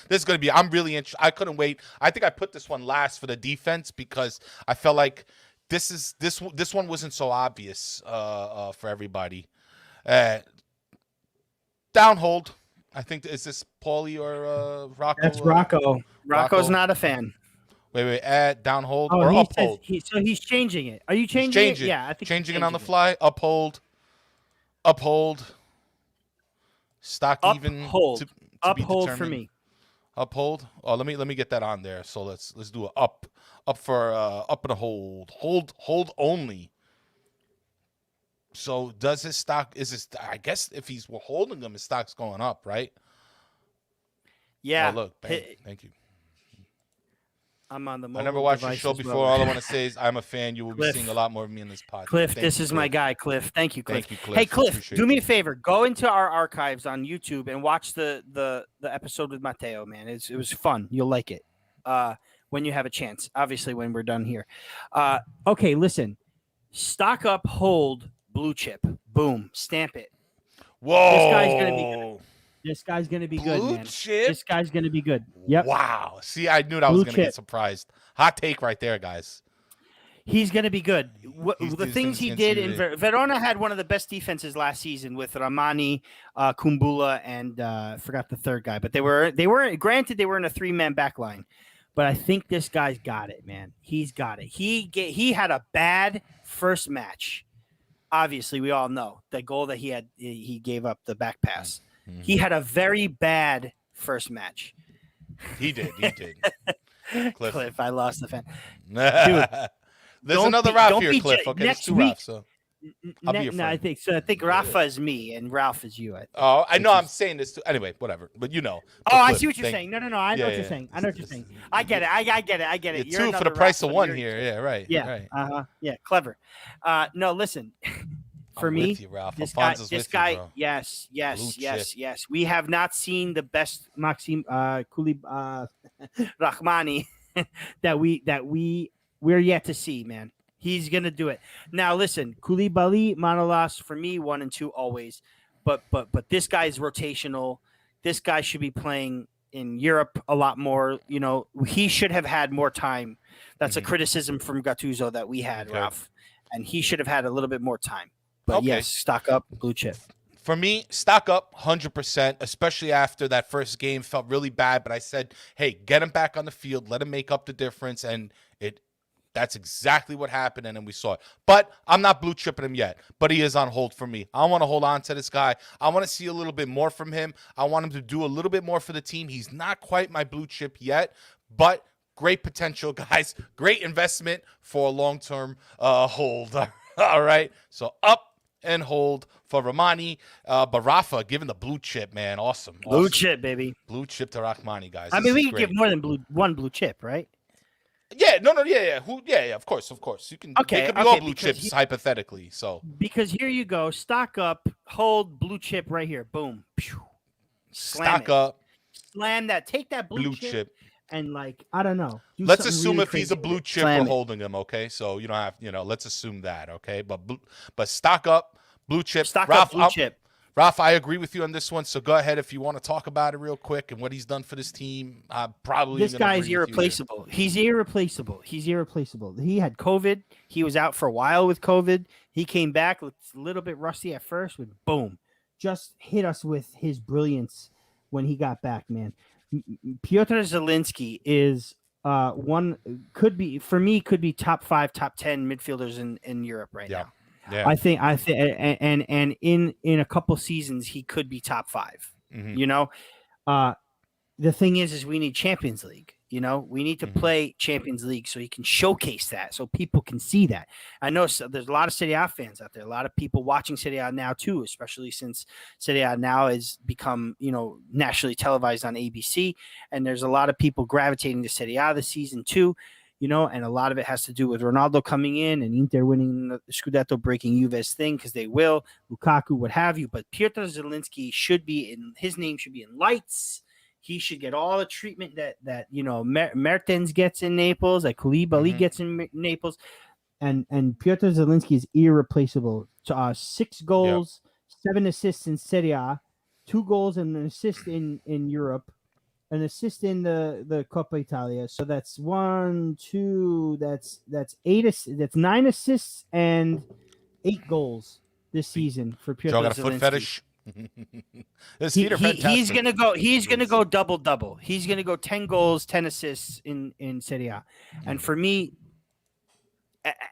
This is going to be, I'm really interested. I couldn't wait. I think I put this one last for the defense because I felt like this one wasn't so obvious for everybody. Down hold. I think, is this Paulie or Rocco? That's Rocco. Rocco's not a fan. Wait. Down hold or uphold? So he's changing it. Are you changing it? Yeah, I think changing it on the fly. Uphold. Stock even hold. To be uphold determined. For me. Uphold. Oh, let me get that on there. So let's do a up for up and a hold. Hold only. So does his stock I guess if he's holding them, his stock's going up, right? Yeah. Oh, look, bang. Thank you. I'm on the I never watched your show before. All I want to say is I'm a fan. You will be seeing a lot more of me in this podcast. Cliff, this is my guy, Cliff. Thank you, Cliff. Thank you, Cliff. Hey, Cliff, do me a favor. Go into our archives on YouTube and watch the episode with Matteo, man. It was fun. You'll like it when you have a chance. Obviously, when we're done here. Okay, listen. Stock up, hold, blue chip. Boom. Stamp it. Whoa. This guy's going to be good. This guy's going to be good, man. Chip? This guy's going to be good. Yep. Wow. See, I knew that I was going to get surprised. Hot take right there, guys. He's going to be good. The things he did in Verona had one of the best defenses last season with Ramani, Kumbula, and I forgot the third guy. But they were granted they were in a 3-man back line. But I think this guy's got it, man. He's got it. He had a bad first match. Obviously, we all know the goal that he gave up the back pass. Mm-hmm. He had a very bad first match. He did. Cliff, I lost the fan. Dude, there's another Ralph here, Cliff. Okay, there's two Ralphs. So. I'll be your friend. I think Rafa is me and Ralph is you. I think. Oh, I know. I'm saying this too. Anyway, whatever. But you know. I see what you're saying. No. I know what you're saying. I know what you're saying. I get it. I get it. You're two for the price of one here. Yeah, right. Yeah. Right. Yeah. Clever. No, listen. For me, with you, Ralph. this guy. You, yes. We have not seen the best Maxim Rahmani that we're yet to see, man. He's gonna do it. Now, listen, Koulibaly, Manolas for me, 1 and 2 always. But this guy's rotational. This guy should be playing in Europe a lot more. You know, he should have had more time. That's a criticism from Gattuso that we had, Ralph, and he should have had a little bit more time. But yes, stock up, blue chip. For me, stock up 100%, especially after that first game felt really bad. But I said, hey, get him back on the field, let him make up the difference, and that's exactly what happened, and then we saw it. But I'm not blue chipping him yet, but he is on hold for me. I want to hold on to this guy. I want to see a little bit more from him. I want him to do a little bit more for the team. He's not quite my blue chip yet, but great potential, guys. Great investment for a long-term hold. All right, so up and hold for Rahmani. But Rafa, given the blue chip, man, awesome. Blue chip, baby. Blue chip to Rahmani, guys. I mean, we can give more than one blue chip, right? Yeah, yeah. Of course. You can. Okay, they could be all blue chips hypothetically. So because here you go, stock up, hold blue chip right here. Boom. Stock up. Slam that. Take that blue chip. And I don't know. Let's assume really if he's a blue chip, we're holding him. Okay, so you don't have. Let's assume that. Okay, but stock up, blue chip. Stock up, blue chip. Ralph, I agree with you on this one. So go ahead if you want to talk about it real quick and what he's done for this team. Probably this guy's irreplaceable. He's irreplaceable. He had COVID. He was out for a while with COVID. He came back, looked a little bit rusty at first, but boom, just hit us with his brilliance when he got back, man. Piotr Zielinski is could be top 5, top 10 midfielders in Europe right now. Yeah. I think and in a couple seasons he could be top 5. Mm-hmm. The thing is we need Champions League. We need to play Champions League so he can showcase that, so people can see that. I know there's a lot of Serie A fans out there, a lot of people watching Serie A now too, especially since Serie A now has become, nationally televised on ABC, and there's a lot of people gravitating to Serie A this season too, and a lot of it has to do with Ronaldo coming in and Inter winning the Scudetto, breaking Juve's thing, because they will, Lukaku, what have you. But Piotr Zielinski his name should be in lights. He should get all the treatment that Mertens gets in Naples, that Koulibaly gets in Naples, and Piotr Zielinski is irreplaceable. 6 goals, 7 assists in Serie A, 2 goals and an assist in Europe, an assist in the Coppa Italia. So that's that's 9 assists and 8 goals this season for Piotr Zielinski. Got a foot fetish. He's gonna go double. He's gonna go 10 goals, 10 assists in Serie A. And for me,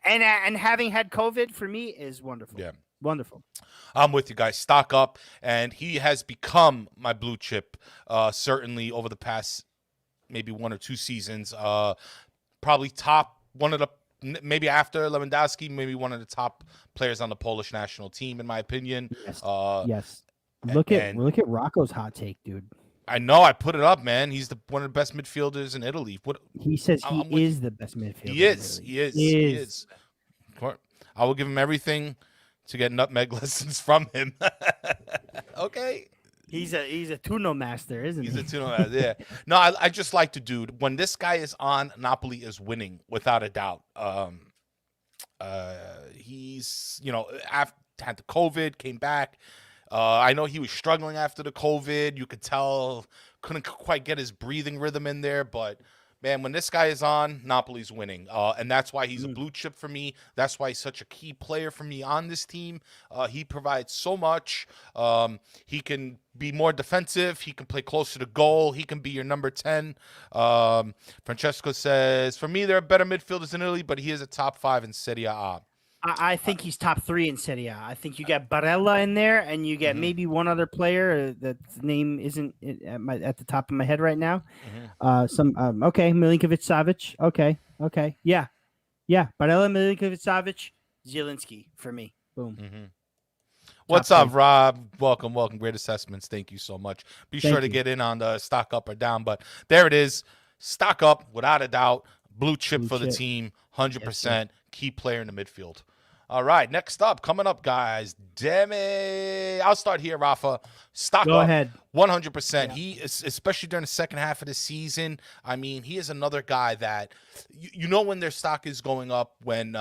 and having had COVID for me is wonderful. Yeah. Wonderful. I'm with you guys. Stock up, and he has become my blue chip. Certainly over the past maybe 1 or 2 seasons. Probably top one of the. Maybe after Lewandowski, maybe one of the top players on the Polish national team, in my opinion. Yes. Look at Rocco's hot take, dude. I know. I put it up, man. He's one of the best midfielders in Italy. He says he is the best midfielder. He is. I will give him everything to get nutmeg lessons from him. Okay. He's a tuno master, isn't he? He's a tuno master, yeah. No, I just like to, dude, when this guy is on, Napoli is winning, without a doubt. He's, had the COVID, came back. I know he was struggling after the COVID. You could tell, couldn't quite get his breathing rhythm in there, but man, when this guy is on, Napoli's winning. And that's why he's a blue chip for me. That's why he's such a key player for me on this team. He provides so much. He can be more defensive. He can play closer to goal. He can be your number 10. Francesco says, for me, there are better midfielders in Italy, but he is a top 5 in Serie A. I think he's top 3 in Serie A. I think you got Barella in there, and you get maybe one other player that's name isn't at the top of my head right now. Milinkovic Savic. Okay, yeah. Barella, Milinkovic Savic, Zielinski for me. Boom. Mm-hmm. What's up, Rob? Welcome. Great assessments. Thank you so much. Be sure to get in on the stock up or down, but there it is. Stock up, without a doubt. Blue chip for the team, 100%. Key player in the midfield. All right, next up, coming up, guys. Demi. I'll start here, Rafa. Stock Go up, ahead. 100%. Yeah. He is, especially during the second half of the season. I mean, he is another guy that you know when their stock is going up when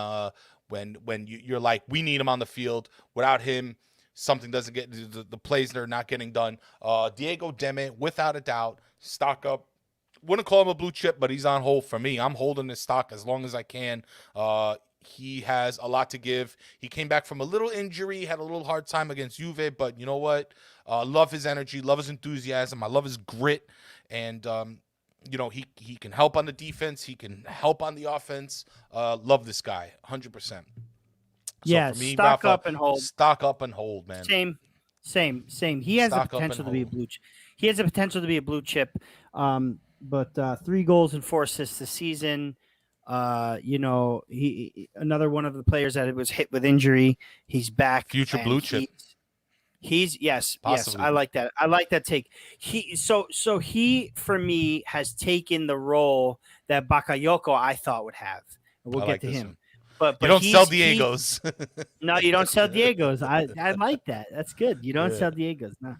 you're like, we need him on the field. Without him, something doesn't get the plays that are not getting done. Diego Demi, without a doubt, stock up. Wouldn't call him a blue chip, but he's on hold for me. I'm holding his stock as long as I can. He has a lot to give. He came back from a little injury, had a little hard time against Juve, but you know what? Love his energy, love his enthusiasm. I love his grit, and you know, he can help on the defense. He can help on the offense. Love this guy, 100%. So yeah, for me, stock Rafa, up and hold. Stock up and hold, man. Same. He has the potential to be a blue. He has the potential to be a blue chip. But 3 goals and 4 assists this season. You know, he another one of the players that was hit with injury. He's back. Future blue chip. He's yes. Possibly. I like that. I like that take. He for me has taken the role that Bakayoko I thought would have. And we'll get to him. One. But you don't sell Diegos. No, you don't sell Diegos. I like that. That's good. You don't sell Diegos. No.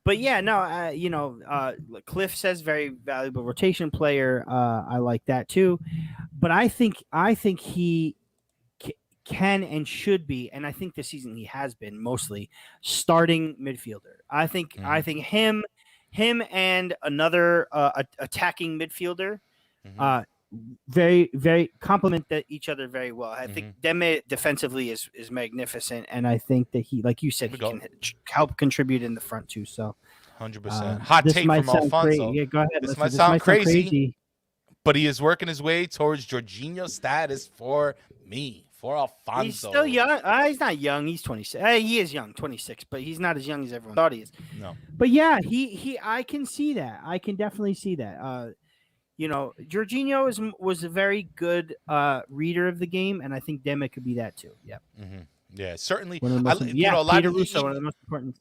But yeah, no, you know, Cliff says very valuable rotation player. I like that too. But I think he can and should be, and I think this season he has been mostly starting midfielder. I think him and another attacking midfielder. Very, very complement each other very well. I think Deme defensively is magnificent, and I think that he, like you said, he can help contribute in the front too. So, 100%. Hot take from Alfonso. Yeah, go ahead. This might sound crazy, but he is working his way towards Jorginho status for me, for Alfonso. He's still young. He's not young. He's 26. He is young, 26, but he's not as young as everyone thought he is. No. But yeah, I can see that. I can definitely see that. You know, Jorginho was a very good reader of the game, and I think Deme could be that too. Yeah. Yeah, certainly. A lot Peter of Russo, one of the most important.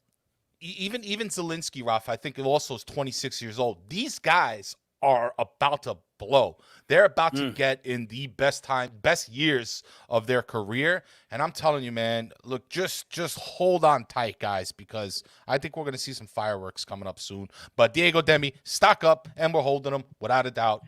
Even Zielinski, Rafa, I think also is 26 years old. These guys are about to blow. They're about to get in the best years of their career. And I'm telling you, man, look, just hold on tight, guys, because I think we're going to see some fireworks coming up soon. But Diego Demi, stock up, and we're holding him without a doubt.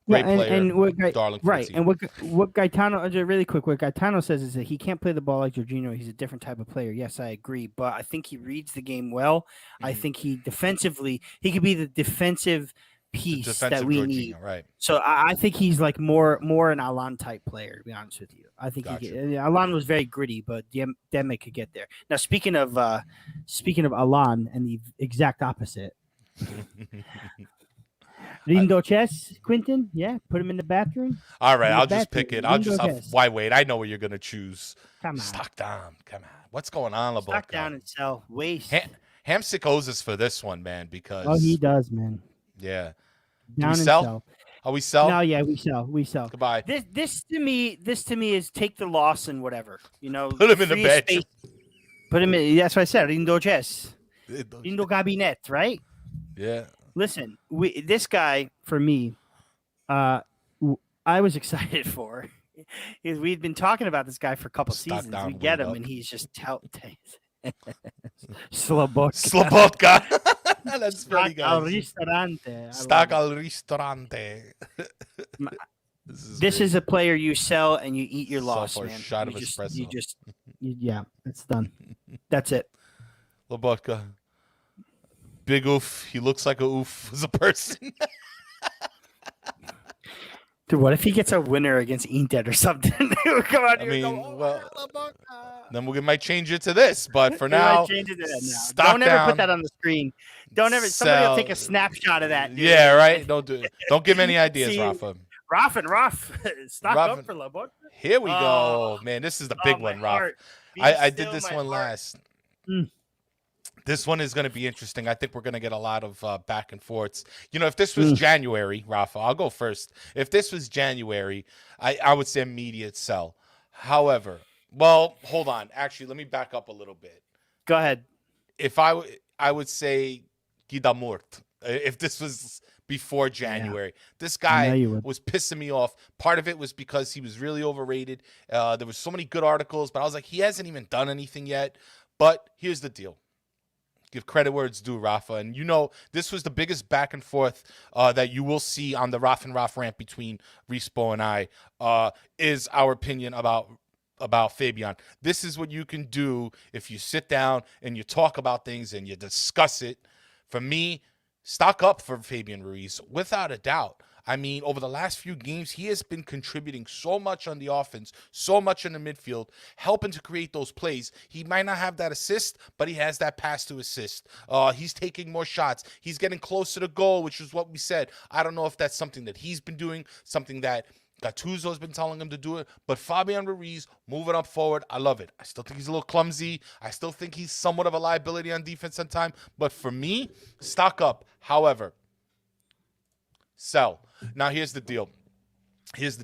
Great player, darling. Right, and what Gaetano, really quick, what Gaetano says is that he can't play the ball like Jorginho. He's a different type of player. Yes, I agree, but I think he reads the game well. I think he defensively, he could be the defensive piece that we need. Right. So I think he's like more an Alan type player, to be honest with you. I think Alan was very gritty, but Deme could get there. Now, speaking of Alan and the exact opposite. Lindo chess, Quentin. Yeah, put him in the bathroom. All right, I'll just pick it. Why wait? I know what you're gonna choose. Come on. Stock down. Come on. What's going on, Labotka? Stock down and sell. Waste. Hamsik owes us for this one, man, because he does, man. Yeah. Down and sell. Oh, we sell? No, yeah, we sell. Goodbye. This to me is take the loss and whatever. You know, put him in the bench. Put him in. That's what I said. Lindo chess. Lindo gabinet, right? Yeah. Listen, this guy, for me, I was excited for. We'd been talking about this guy for a couple seasons. We get him, and he's just Slobotka. That's pretty good. Al ristorante. Stock al ristorante. This is a player you sell and you eat your loss, man. Shot of espresso. Yeah, it's done. That's it. Slobotka. Big oof. He looks like a oof as a person. Dude, what if he gets a winner against Inter or something? Come out here then we might change it to this. But for now, don't ever put that on the screen. Don't ever. Somebody will take a snapshot of that. Dude. Yeah, right. Don't do it. Don't give him any ideas, Rafa. Raf. Stock up for Labotka. Here we go, man. This is the big one, Raf. I did this one last. This one is going to be interesting. I think we're going to get a lot of back and forths. You know, if this was January, Rafa, I'll go first. If this was January, I would say immediate sell. However, Well, hold on. Actually, let me back up a little bit. Go ahead. If I would say Guidamort. If this was before January, this guy was pissing me off. Part of it was because he was really overrated. There was so many good articles, but I was like, he hasn't even done anything yet. But here's the deal. Give credit where it's due, Rafa. And this was the biggest back and forth that you will see on the Raf and Raf rant between Rispo and I, is our opinion about Fabian. This is what you can do if you sit down and you talk about things and you discuss it. For me, stock up for Fabian Ruiz, without a doubt. I mean, over the last few games, he has been contributing so much on the offense, so much in the midfield, helping to create those plays. He might not have that assist, but he has that pass to assist. He's taking more shots. He's getting closer to goal, which is what we said. I don't know if that's something that he's been doing, something that Gattuso's been telling him to do it, but Fabian Ruiz moving up forward, I love it. I still think he's a little clumsy. I still think he's somewhat of a liability on defense sometimes, but for me, stock up. However, sell. Now, here's the deal. His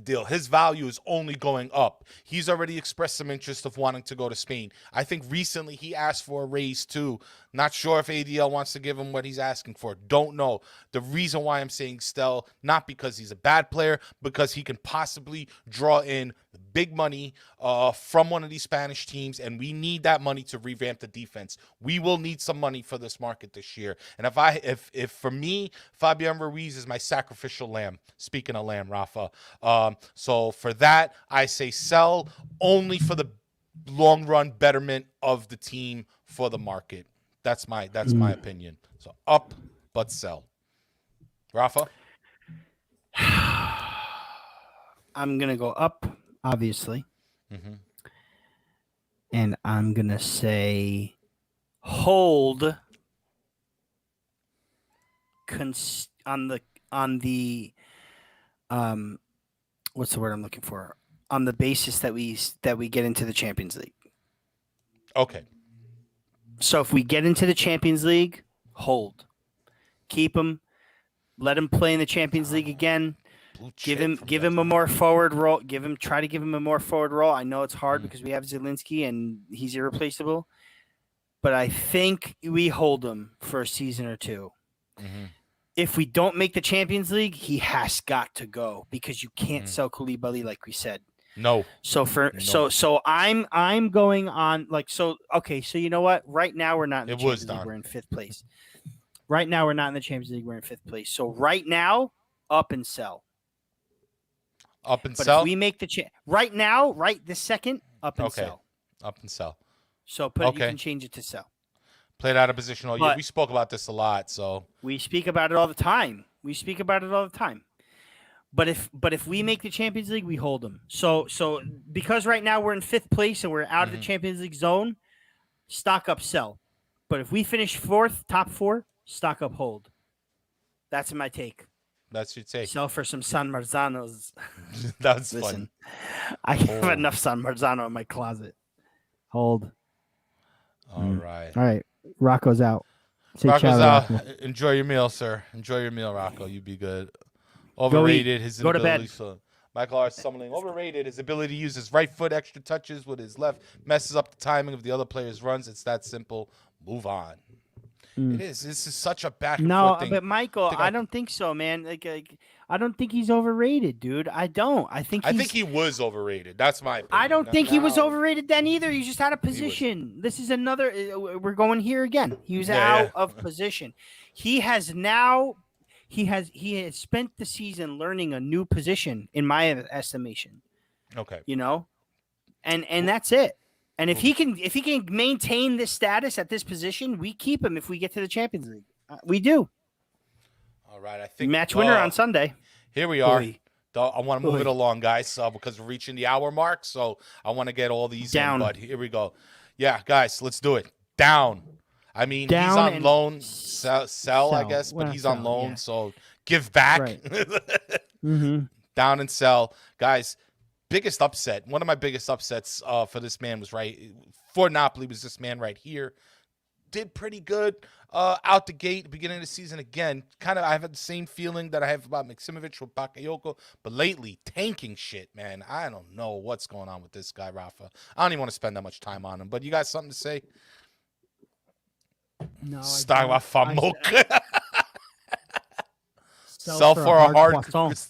value is only going up. He's already expressed some interest of wanting to go to Spain. I think recently he asked for a raise too. Not sure if ADL wants to give him what he's asking for. Don't know. The reason why I'm saying Stel, not because he's a bad player, because he can possibly draw in big money from one of these Spanish teams, and we need that money to revamp the defense. We will need some money for this market this year. And if for me, Fabian Ruiz is my sacrificial lamb. Speaking of lamb, Rafa. So for that, I say sell, only for the long run betterment of the team for the market. That's my opinion. So up, but sell. Rafa? I'm going to go up, obviously. Mm-hmm. And I'm going to say hold on the what's the word I'm looking for? On the basis that we get into the Champions League. Okay. So if we get into the Champions League, hold. Keep him. Let him play in the Champions League again. Give him a more forward role. Try to give him a more forward role. I know it's hard because we have Zielinski and he's irreplaceable. But I think we hold him for a season or two. Mm-hmm. If we don't make the Champions League, he has got to go because you can't sell Koulibaly like we said. No. So I'm going on okay, so you know what? Right now we're not in the Champions League, we're in 5th place. Right now we're not in the Champions League, we're in 5th place. So right now, up and sell. Up and but sell? If we make the right now, right this second, up and sell. Up and sell. So you can change it to sell. Played out of position all year. We spoke about this a lot, so we speak about it all the time. But if we make the Champions League, we hold them. So because right now we're in 5th place and we're out of the Champions League zone, stock up, sell. But if we finish 4th, top 4, stock up, hold. That's my take. That's your take. Sell for some San Marzanos. That's Listen, I have enough San Marzano in my closet. Hold. All right. All right. Rocco's out. Rocco's out. Rocco. Enjoy your meal, sir. Enjoy your meal, Rocco. You be good. Overrated his Go inability. to bed. Michael R. Summerling. Overrated his ability to use his right foot extra touches with his left. Messes up the timing of the other player's runs. It's that simple. Move on. It is. This is such a back and forth thing. But Michael, I don't think so, man. Like I don't think he's overrated, dude. I don't. I think he was overrated. That's my opinion. I don't think he was overrated then either. He's just out of position. This is another. We're going here again. He was out of position. He has spent the season learning a new position, in my estimation. Okay. And that's it. And if he can maintain this status at this position, we keep him if we get to the Champions League. We do. All right, I think match winner on Sunday. Here we are. I want to move it along, guys, because we're reaching the hour mark. So I want to get all these down. But here we go. Yeah, guys, let's do it. Down. I mean, he's on loan. Sell, I guess, but he's on loan. Yeah. So give back. Right. Down and sell, guys. Biggest upset. One of my biggest upsets for this man was for Napoli was this man right here. did pretty good out the gate, beginning of the season. Again, kind of, I've had the same feeling that I have about Maksimovic with Bakayoko, but lately, tanking shit, man. I don't know what's going on with this guy, Rafa. I don't even want to spend that much time on him, but you got something to say? No. Style Famoka. Sell for a hard croissant.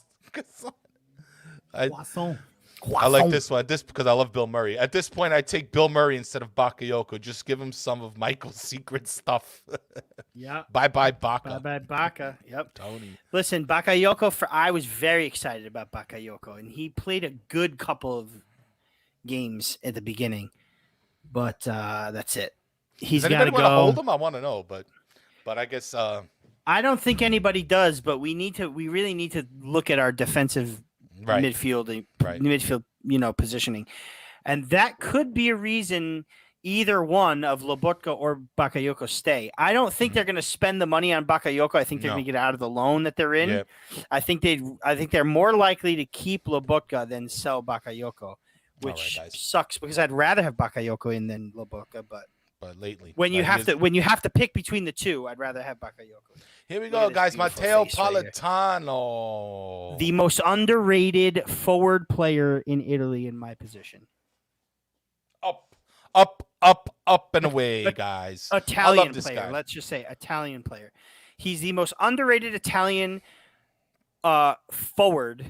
I like this one. Because I love Bill Murray. At this point, I take Bill Murray instead of Bakayoko. Just give him some of Michael's secret stuff. Yeah. Bye-bye, Baka. Bye-bye, Baka. Yep. Tony. Listen, Bakayoko, I was very excited about Bakayoko, and he played a good couple of games at the beginning. But that's it. He's got to go. Hold him? I want to know, but I guess I don't think anybody does, but we really need to look at our defensive midfield, positioning. And that could be a reason either one of Lobotka or Bakayoko stay. I don't think they're going to spend the money on Bakayoko. I think they're going to get out of the loan that they're in. Yep. I think they're more likely to keep Lobotka than sell Bakayoko, which sucks because I'd rather have Bakayoko in than Lobotka, but lately, when you have to pick between the two, I'd rather have Bakayoko. Here we go, guys. Matteo Politano, the most underrated forward player in Italy in my position. Up and away, guys. Italian player. Guy. Let's just say Italian player. He's the most underrated Italian forward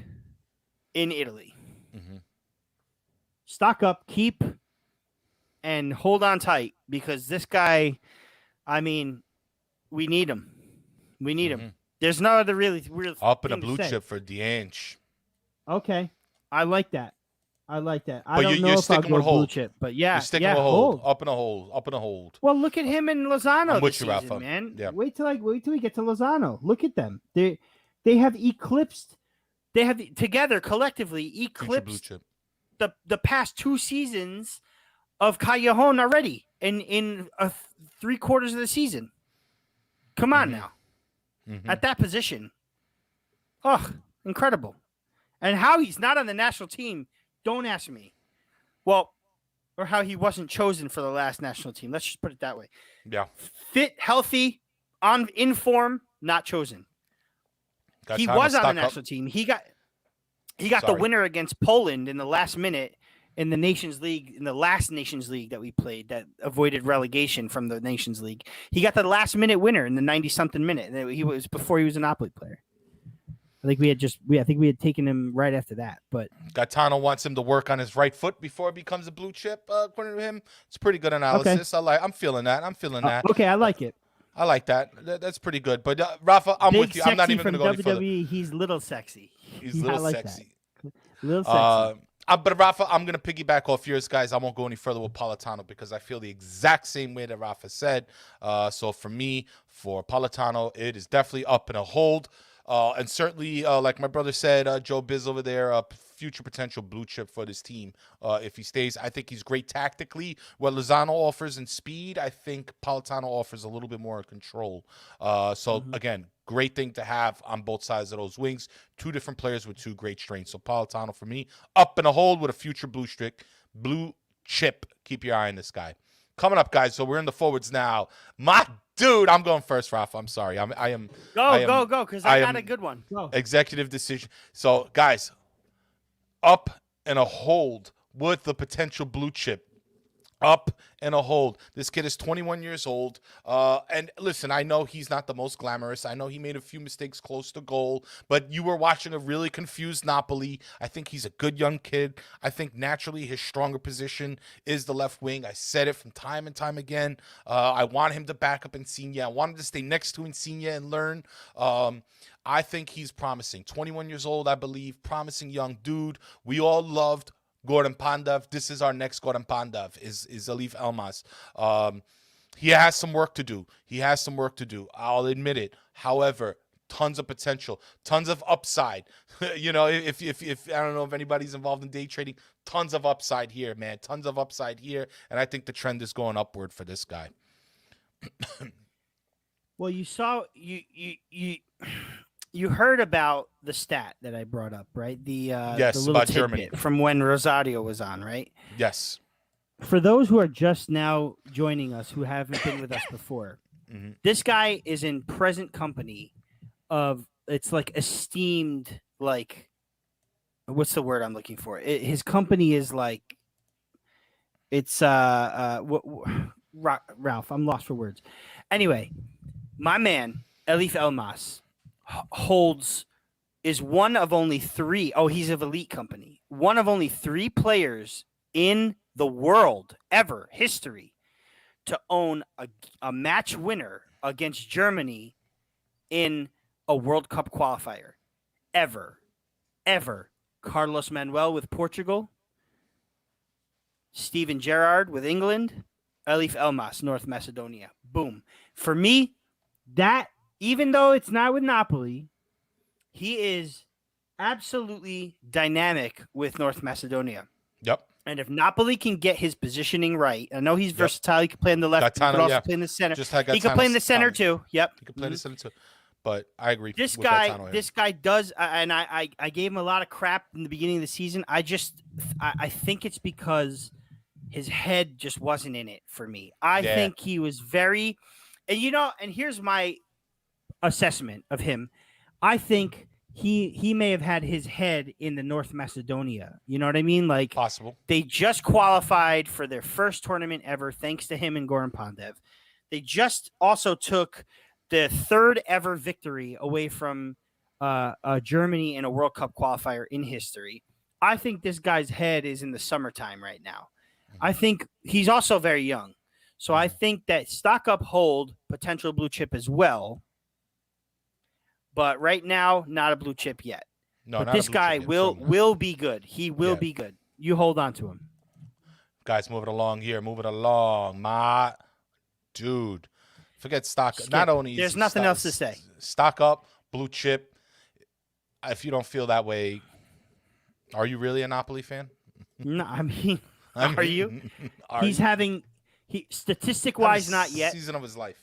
in Italy. Mm-hmm. Stock up, keep, and hold on tight because this guy, I mean, we need him. We need him. There's no other real up in a blue chip for Dianche. Okay, I like that. I don't know you're if I'll go blue chip, but yeah, you're sticking with hold. Up in a hold. Well, look at him and Lozano this season, Rafa. Man. Yeah. Wait till we get to Lozano. Look at them. They have eclipsed. They have together collectively eclipsed the past 2 seasons of Callejon already in 3/4 of the season. Come on now. At that position. Oh, incredible. And how he's not on the national team, don't ask me. Well, or how he wasn't chosen for the last national team. Let's just put it that way. Yeah. Fit, healthy, in form, not chosen. He was on the national team. He got the winner against Poland in the last minute in the Nations League, in the last Nations League that we played that avoided relegation from the Nations League. He got the last minute winner in the 90-something minute. He was before he was a Napoli player. I think we had taken him right after that. But Gaetano wants him to work on his right foot before he becomes a blue chip. According to him, it's pretty good analysis. Okay. I'm feeling that. Okay, I like it. I like that. That's pretty good. But Rafa, I'm with you. I'm not even going to go any further. He's little sexy. He's little sexy. Little sexy. But Rafa, I'm going to piggyback off yours, guys. I won't go any further with Politano because I feel the exact same way that Rafa said. So for me, for Politano, it is definitely up in a hold. And certainly, like my brother said, Joe Biz over there, future potential blue chip for this team if he stays. I think he's great tactically. What Lozano offers in speed, I think Politano offers a little bit more control. Again, great thing to have on both sides of those wings. 2 different players with 2 great strengths. So Politano for me, up in a hold with a future blue chip. Keep your eye on this guy. Coming up, guys. So we're in the forwards now. My dude, I'm going first, Rafa. I'm sorry. I am. Go, because I got a good one. Go. Executive decision. So, guys, up and a hold with the potential blue chip. Up and a hold. This kid is 21 years old. And listen, I know he's not the most glamorous. I know he made a few mistakes close to goal, but you were watching a really confused Napoli. I think he's a good young kid. I think naturally his stronger position is the left wing. I said it from time and time again. I want him to back up Insigne. I want him to stay next to Insigne and learn. I think he's promising. 21 years old, I believe. Promising young dude. We all loved Gordon Pandev. This is our next Gordon Pandev, is Alif Elmas. He has some work to do. I'll admit it. However, tons of potential, tons of upside. If I don't know if anybody's involved in day trading, tons of upside here, man. Tons of upside here. And I think the trend is going upward for this guy. Well, you saw you heard about the stat that I brought up, right? The yes, little about Germany from when Rosario was on, right? Yes. for those who are just now joining us, who haven't been with us before, this guy is in present company of, it's like esteemed, like, what's the word I'm looking for? His company is like, it's Ralph, I'm lost for words. Anyway, my man Elif Elmas is one of only three. Oh, he's of elite company. One of only three players in the world ever history to own a match winner against Germany in a World Cup qualifier. Ever. Carlos Manuel with Portugal, Steven Gerrard with England, Elif Elmas, North Macedonia. Boom. For me, that, even though it's not with Napoli, he is absolutely dynamic with North Macedonia. Yep. And if Napoli can get his positioning right, I know he's versatile. He can play in the left. Gaetano, he can also play in the center. He can play in the center too. Yep. He can play in the center too. But I agree. This guy does, and I gave him a lot of crap in the beginning of the season. I think it's because his head just wasn't in it for me. I think he was very, and here's my assessment of him. I think he may have had his head in the North Macedonia. You know what I mean? Like, possible. They just qualified for their first tournament ever, thanks to him and Goran Pandev. They just also took the third ever victory away from Germany in a World Cup qualifier in history. I think this guy's head is in the summertime right now. I think he's also very young. So I think that stock up, hold, potential blue chip as well. But right now, not a blue chip yet. No, but not this guy will be good. He will be good. You hold on to him. Guys, moving along here. Moving along. My dude. Forget stock. Skip. Not only there's nothing else to say. Stock up, blue chip. If you don't feel that way, are you really a Napoli fan? No, I mean, are you? He's having statistic-wise not yet. Season of his life.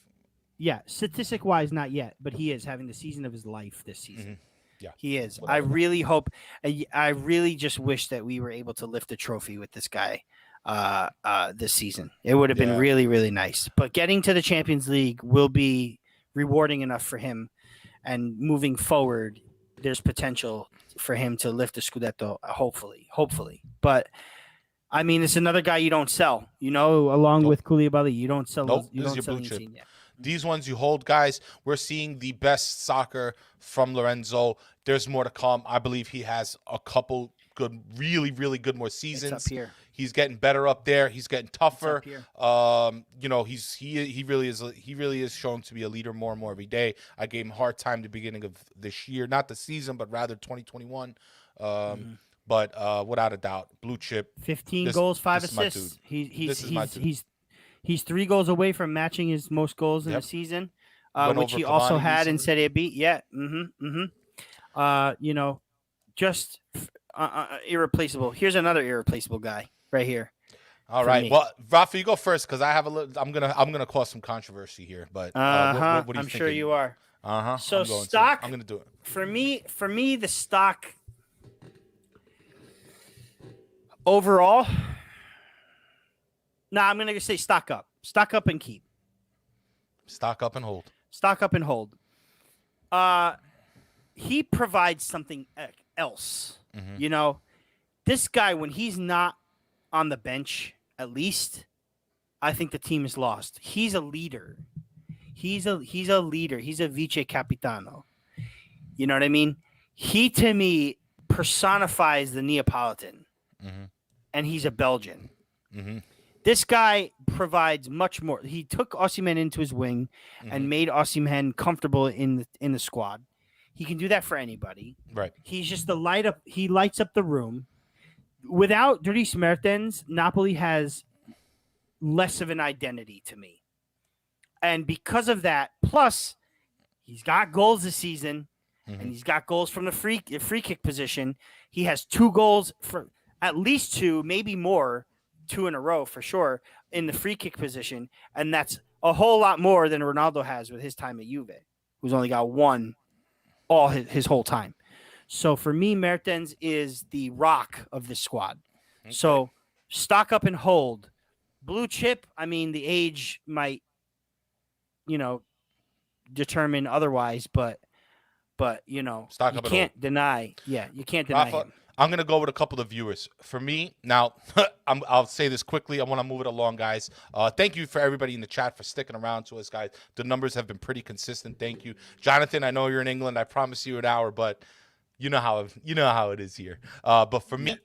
Yeah, statistic-wise not yet, but he is having the season of his life this season. Yeah, he is. I really hope. I really just wish that we were able to lift a trophy with this guy this season. It would have been really, really nice. But getting to the Champions League will be rewarding enough for him, and moving forward, there's potential for him to lift the Scudetto. Hopefully. But I mean, it's another guy you don't sell. Along with Koulibaly, you don't sell. Nope. You this don't is your sell blue chip. yet. These ones you hold, guys. We're seeing the best soccer from Lorenzo. There's more to come. I believe he has a couple good, really, really good more seasons. It's up here. He's getting better up there. He's getting tougher. It's up here. He really is shown to be a leader more and more every day. I gave him a hard time at the beginning of this year, not the season, but rather 2021. But without a doubt, blue chip. 15 goals, 5 assists. He's 3 goals away from matching his most goals in the season, which he also had in Serie B. Yeah. Just irreplaceable. Here's another irreplaceable guy right here. All right. Me. Well, Rafa, you go first because I have a little. I'm gonna cause some controversy here, but what are you I'm sure you are. So I'm gonna do it. For me, the stock overall. No, I'm going to say stock up. Stock up and keep. Stock up and hold. Stock up and hold. He provides something else. This guy, when he's not on the bench, at least, I think the team is lost. He's a leader. He's a leader. He's a vice capitano. You know what I mean? He, to me, personifies the Neapolitan. And he's a Belgian. This guy provides much more. He took Osimhen into his wing and made Osimhen comfortable in the squad. He can do that for anybody. Right. He's just the light up. He lights up the room. Without Dries Mertens, Napoli has less of an identity to me. And because of that, plus he's got goals this season, and he's got goals from the free kick position. He has 2 goals for at least 2, maybe more. 2 in a row for sure in the free kick position, and that's a whole lot more than Ronaldo has with his time at Juve, who's only got 1 all his whole time. So for me, Mertens is the rock of this squad. Okay. So stock up and hold blue chip. I mean, the age might, determine otherwise, but you can't deny. Yeah, you can't deny him. I'm going to go with a couple of viewers. For me, now, I'll say this quickly. I want to move it along, guys. Thank you for everybody in the chat for sticking around to us, guys. The numbers have been pretty consistent. Thank you. Jonathan, I know you're in England. I promise you an hour, but you know how it is here. But for me,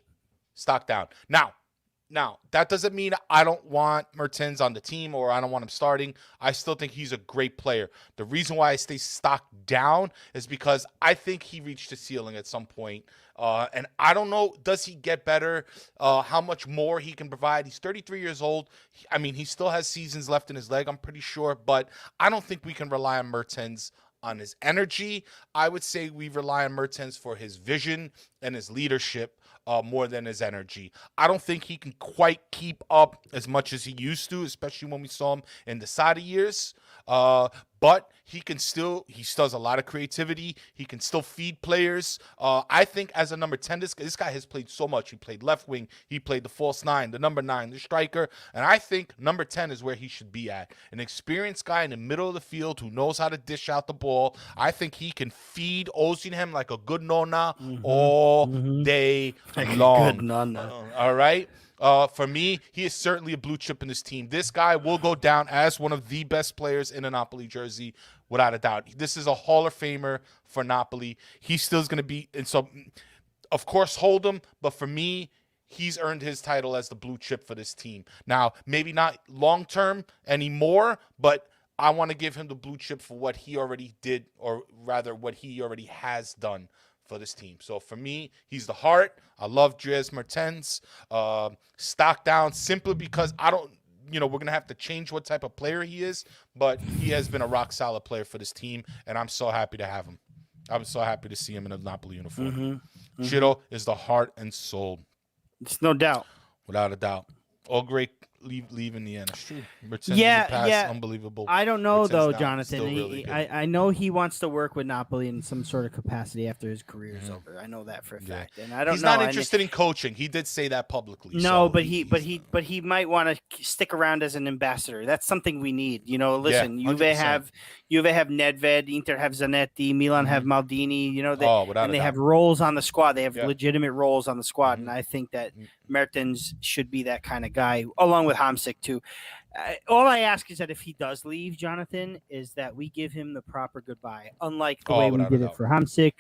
stock down. Now, that doesn't mean I don't want Mertens on the team or I don't want him starting. I still think he's a great player. The reason why I stay stock down is because I think he reached the ceiling at some point. And I don't know, does he get better? How much more he can provide? He's 33 years old. I mean, he still has seasons left in his leg, I'm pretty sure. But I don't think we can rely on Mertens on his energy. I would say we rely on Mertens for his vision and his leadership. More than his energy. I don't think he can quite keep up as much as he used to, especially when we saw him in the Sarri years. But he still has a lot of creativity. He can still feed players. I think as a number 10, this guy has played so much. He played left wing. He played the false 9, the number 9, the striker. And I think number 10 is where he should be at. An experienced guy in the middle of the field who knows how to dish out the ball. I think he can feed Osimhen like a good nonna all day long. Good nonna. All right? For me, he is certainly a blue chip in this team. This guy will go down as one of the best players in a Napoli jersey, without a doubt. This is a Hall of Famer for Napoli. He still is going to be, and so, of course, hold him. But for me, he's earned his title as the blue chip for this team. Now, maybe not long-term anymore, but I want to give him the blue chip for what he already did, or rather what he already has done for this team. So for me, he's the heart. I love Dries Mertens. Stock down simply because I don't, we're going to have to change what type of player he is, but he has been a rock solid player for this team, and I'm so happy to have him. I'm so happy to see him in a Napoli uniform. Ciro is the heart and soul. It's no doubt. Without a doubt. All great leave in the end. It's true. Mertens in the past, unbelievable. I don't know, Mertens though, now, Jonathan. really I know he wants to work with Napoli in some sort of capacity after his career is over. I know that for a fact. And I don't He's know. not interested in coaching. He did say that publicly. No, so but he might want to stick around as an ambassador. That's something we need. Listen, Juve have Nedved, Inter have Zanetti, Milan have Maldini. They have roles on the squad. They have legitimate roles on the squad, and I think that Mertens should be that kind of guy, along with Hamsik too. All I ask is that if he does leave, Jonathan, is that we give him the proper goodbye. Unlike the way we did it for Hamsik,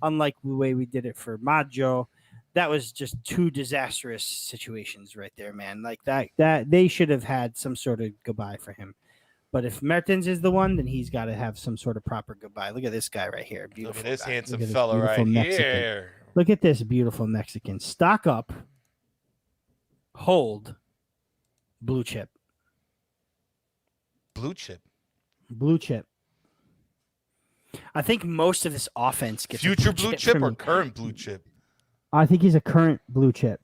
unlike the way we did it for Maggio, that was just two disastrous situations right there, man. Like that they should have had some sort of goodbye for him. But if Mertens is the one, then he's got to have some sort of proper goodbye. Look at this guy right here. Beautiful. Look at this guy. handsome fella right Mexican. here. Look at this beautiful Mexican. Stock up, hold, blue chip. Blue chip. Blue chip. I think most of this offense gets future blue chip or current blue chip. I think he's a current blue chip.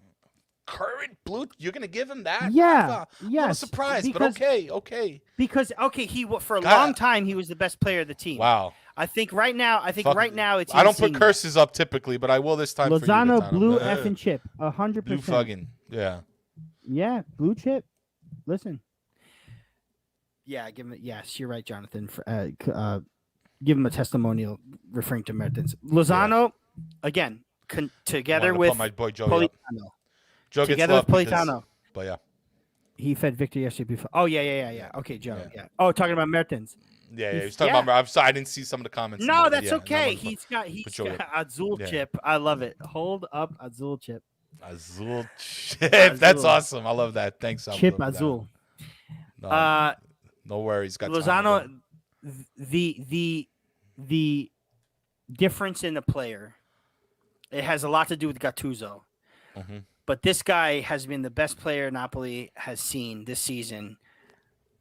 Current blue? You're gonna give him that? Yeah. Yeah. I'm surprised, but okay. Because he for a long time he was the best player of the team. Wow. I think right now it's. I don't put curses up typically, but I will this time. Lozano blue effing chip, 100%. Blue fucking yeah. Yeah, blue chip. Listen. Yeah, give him. Yes, you're right, Jonathan. Give him a testimonial referring to Mertens. Lozano, again, together with my boy Joe Politano. Joe together with Politano. But yeah, he fed Victor yesterday before. Oh yeah. Okay, Joe. Yeah. Oh, talking about Mertens. Yeah, he's talking about. I'm sorry, I didn't see some of the comments. No, that's okay. He's got Azul chip. I love it. Hold up, Azul chip. Azul chip. That's awesome. I love that. Thanks, Chip Azul. No worries. Got Lozano. The difference in the player, it has a lot to do with Gattuso. But this guy has been the best player Napoli has seen this season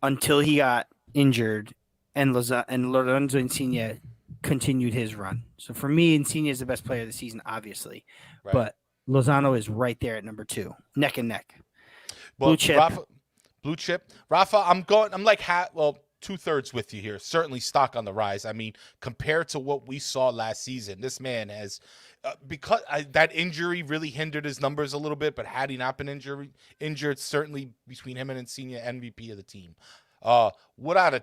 until he got injured, and Lorenzo Insigne continued his run. So for me, Insigne is the best player of the season, obviously. Right. But Lozano is right there at number 2, neck and neck. Well, blue chip. Rafa, I'm like 2/3 with you here. Certainly stock on the rise. I mean, compared to what we saw last season, this man has because that injury really hindered his numbers a little bit. But had he not been injured, certainly between him and Insigne, MVP of the team, without a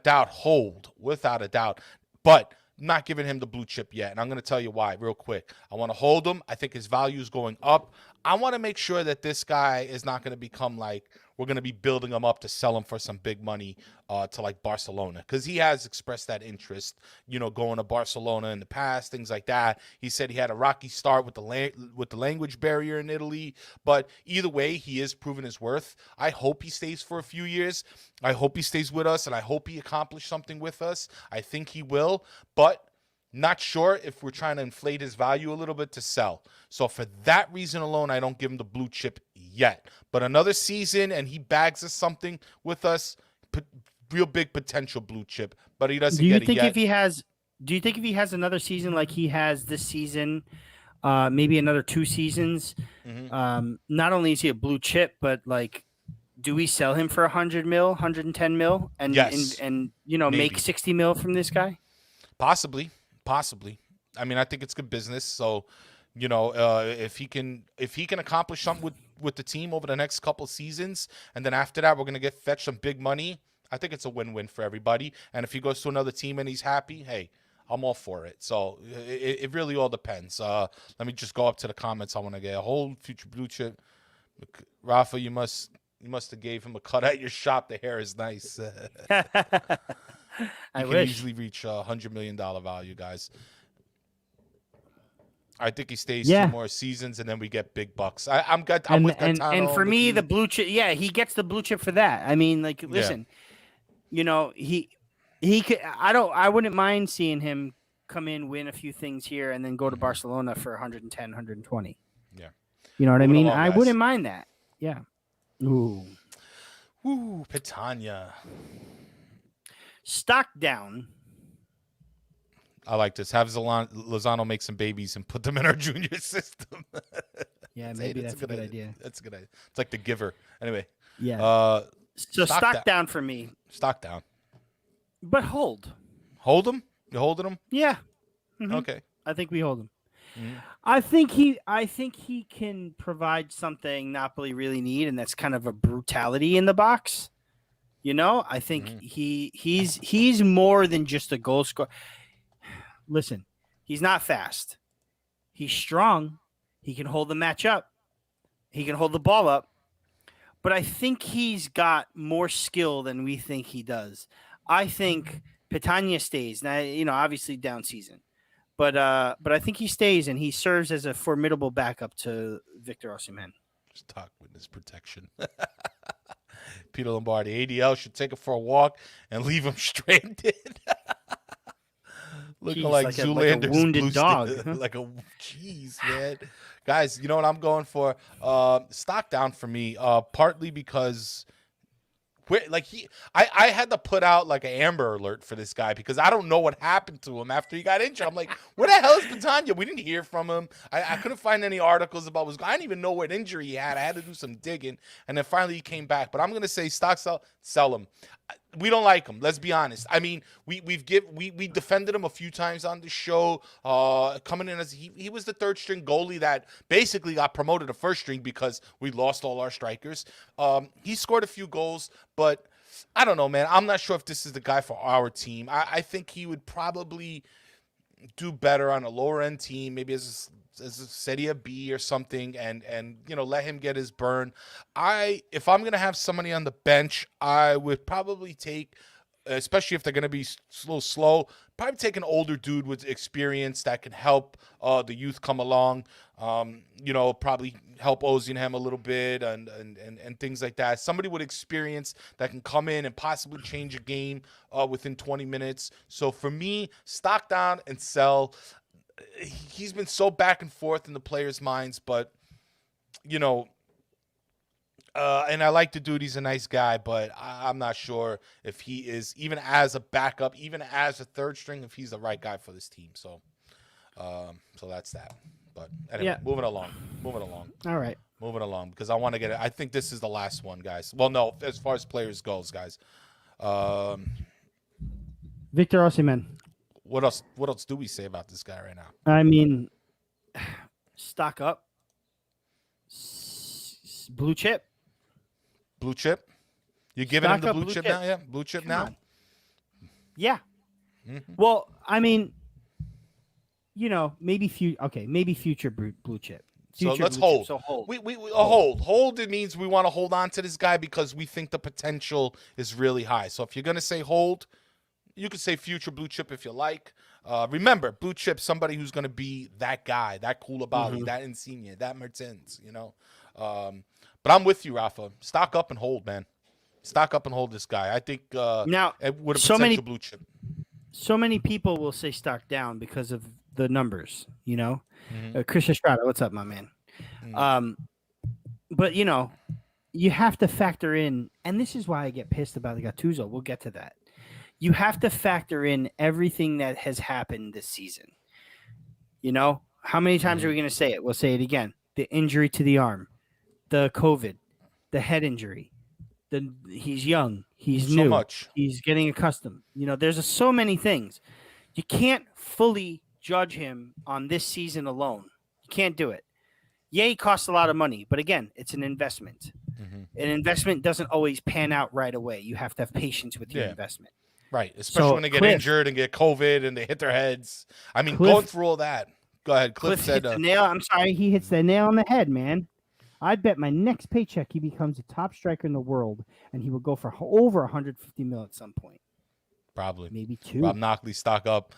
doubt. But not giving him the blue chip yet, and I'm going to tell you why real quick. I want to hold him. I think his value is going up. I want to make sure that this guy is not going to become like we're going to be building him up to sell him for some big money to like Barcelona, because he has expressed that interest, going to Barcelona in the past, things like that. He said he had a rocky start with the language barrier in Italy, but either way, he is proving his worth. I hope he stays for a few years. I hope he stays with us, and I hope he accomplishes something with us. I think he will, but not sure if we're trying to inflate his value a little bit to sell. So for that reason alone, I don't give him the blue chip yet. But another season and he bags us something with us, real big potential blue chip. But he doesn't get it yet. Do you think if he has another season like he has this season, maybe another 2 seasons, not only is he a blue chip, but like, do we sell him for 100 mil, 110 mil, and yes. and make 60 mil from this guy? Possibly. I mean, I think it's good business. So, if he can accomplish something with the team over the next couple seasons, and then after that, we're going to fetch some big money, I think it's a win-win for everybody. And if he goes to another team and he's happy, hey, I'm all for it. So it really all depends. Let me just go up to the comments. I want to get a whole future blue chip. Rafa, you must have gave him a cut at your shop. The hair is nice. I can easily reach $100 million value, guys. I think he stays 2 more seasons, and then we get big bucks. I'm with Gaetano. And for me, the blue chip, he gets the blue chip for that. I mean, like, listen, he could. I wouldn't mind seeing him come in, win a few things here, and then go to Barcelona for 110, 120. Yeah, you know what I mean. I wouldn't mind that. Yeah. Ooh, Pitania. Stock down. I like this. Have Lozano make some babies and put them in our junior system. Yeah, maybe that's a good idea. That's a good idea. It's like The Giver. Anyway. Yeah. So stock down for me. Stock down. But hold. Hold him? You holding him? Yeah. Mm-hmm. Okay. I think we hold him. Mm-hmm. I think he can provide something Napoli really need, and that's kind of a brutality in the box. I think he's more than just a goal scorer. Listen, he's not fast. He's strong. He can hold the match up. He can hold the ball up. But I think he's got more skill than we think he does. I think Pitania stays. Now, obviously down season. But I think he stays, and he serves as a formidable backup to Victor Osimhen. Just talk witness protection. Peter Lombardi, ADL should take him for a walk and leave him stranded. Looking like Zoolander's like a wounded dog. Jeez, man. Guys, you know what I'm going for? Stock down for me, partly because I had to put out like an Amber Alert for this guy because I don't know what happened to him after he got injured. I'm like, where the hell is Pitania? We didn't hear from him. I couldn't find any articles about what's going on. I didn't even know what injury he had. I had to do some digging, and then finally he came back. But I'm gonna say stock sell him. We don't like him. Let's be honest. I mean, we defended him a few times on the show. Coming in as he was the 3rd string goalie that basically got promoted to 1st string because we lost all our strikers. He scored a few goals, but I don't know, man. I'm not sure if this is the guy for our team. I think he would probably do better on a lower end team, maybe as a Serie B or something, and let him get his burn. If I'm gonna have somebody on the bench, I would probably take, especially if they're gonna be slow, probably take an older dude with experience that can help the youth come along. Probably help Osimhen a little bit and things like that. Somebody with experience that can come in and possibly change a game within 20 minutes. So for me, stock down and sell. He's been so back and forth in the players' minds, but and I like the dude. He's a nice guy, but I'm not sure if he is, even as a backup, even as a 3rd string, if he's the right guy for this team. So that's that. But anyway, moving along. All right. Moving along, because I want to get it. I think this is the last one, guys. Well, no, as far as players goes, guys. Victor Osimhen. What else? What else do we say about this guy right now? I mean, stock up. Blue chip. Blue chip. You're giving Stock him the up, blue blue chip chip. now? Yeah, blue chip Come now. on. Yeah. Mm-hmm. Well, I mean, maybe future blue chip. Future So let's blue hold. Chip, so hold. We hold. Hold, it means we want to hold on to this guy because we think the potential is really high. So if you're gonna say hold, you could say future blue chip if you like. Remember, blue chip, somebody who's gonna be that guy, that Koulibaly, that Insigne, that Mertens. But I'm with you, Rafa. Stock up and hold, man. Stock up and hold this guy. I think Now, with a potential blue chip. So many people will say stock down because of the numbers, Chris Estrada, what's up, my man? But you have to factor in, and this is why I get pissed about the Gattuso. We'll get to that. You have to factor in everything that has happened this season. How many times are we going to say it? We'll say it again. The injury to the arm, the COVID, the head injury. He's young. He's new. So much. He's getting accustomed. There's so many things. You can't fully judge him on this season alone. You can't do it. Yeah, he costs a lot of money, but again, it's an investment. An investment doesn't always pan out right away. You have to have patience with your investment. Right, especially when they get injured and get COVID and they hit their heads. I mean, going through all that. Go ahead. Cliff said hits the nail. I'm sorry, he hits the nail on the head, man. I bet my next paycheck he becomes a top striker in the world, and he will go for over 150 mil at some point. Probably. Maybe 2. Rob Knockley, stock up.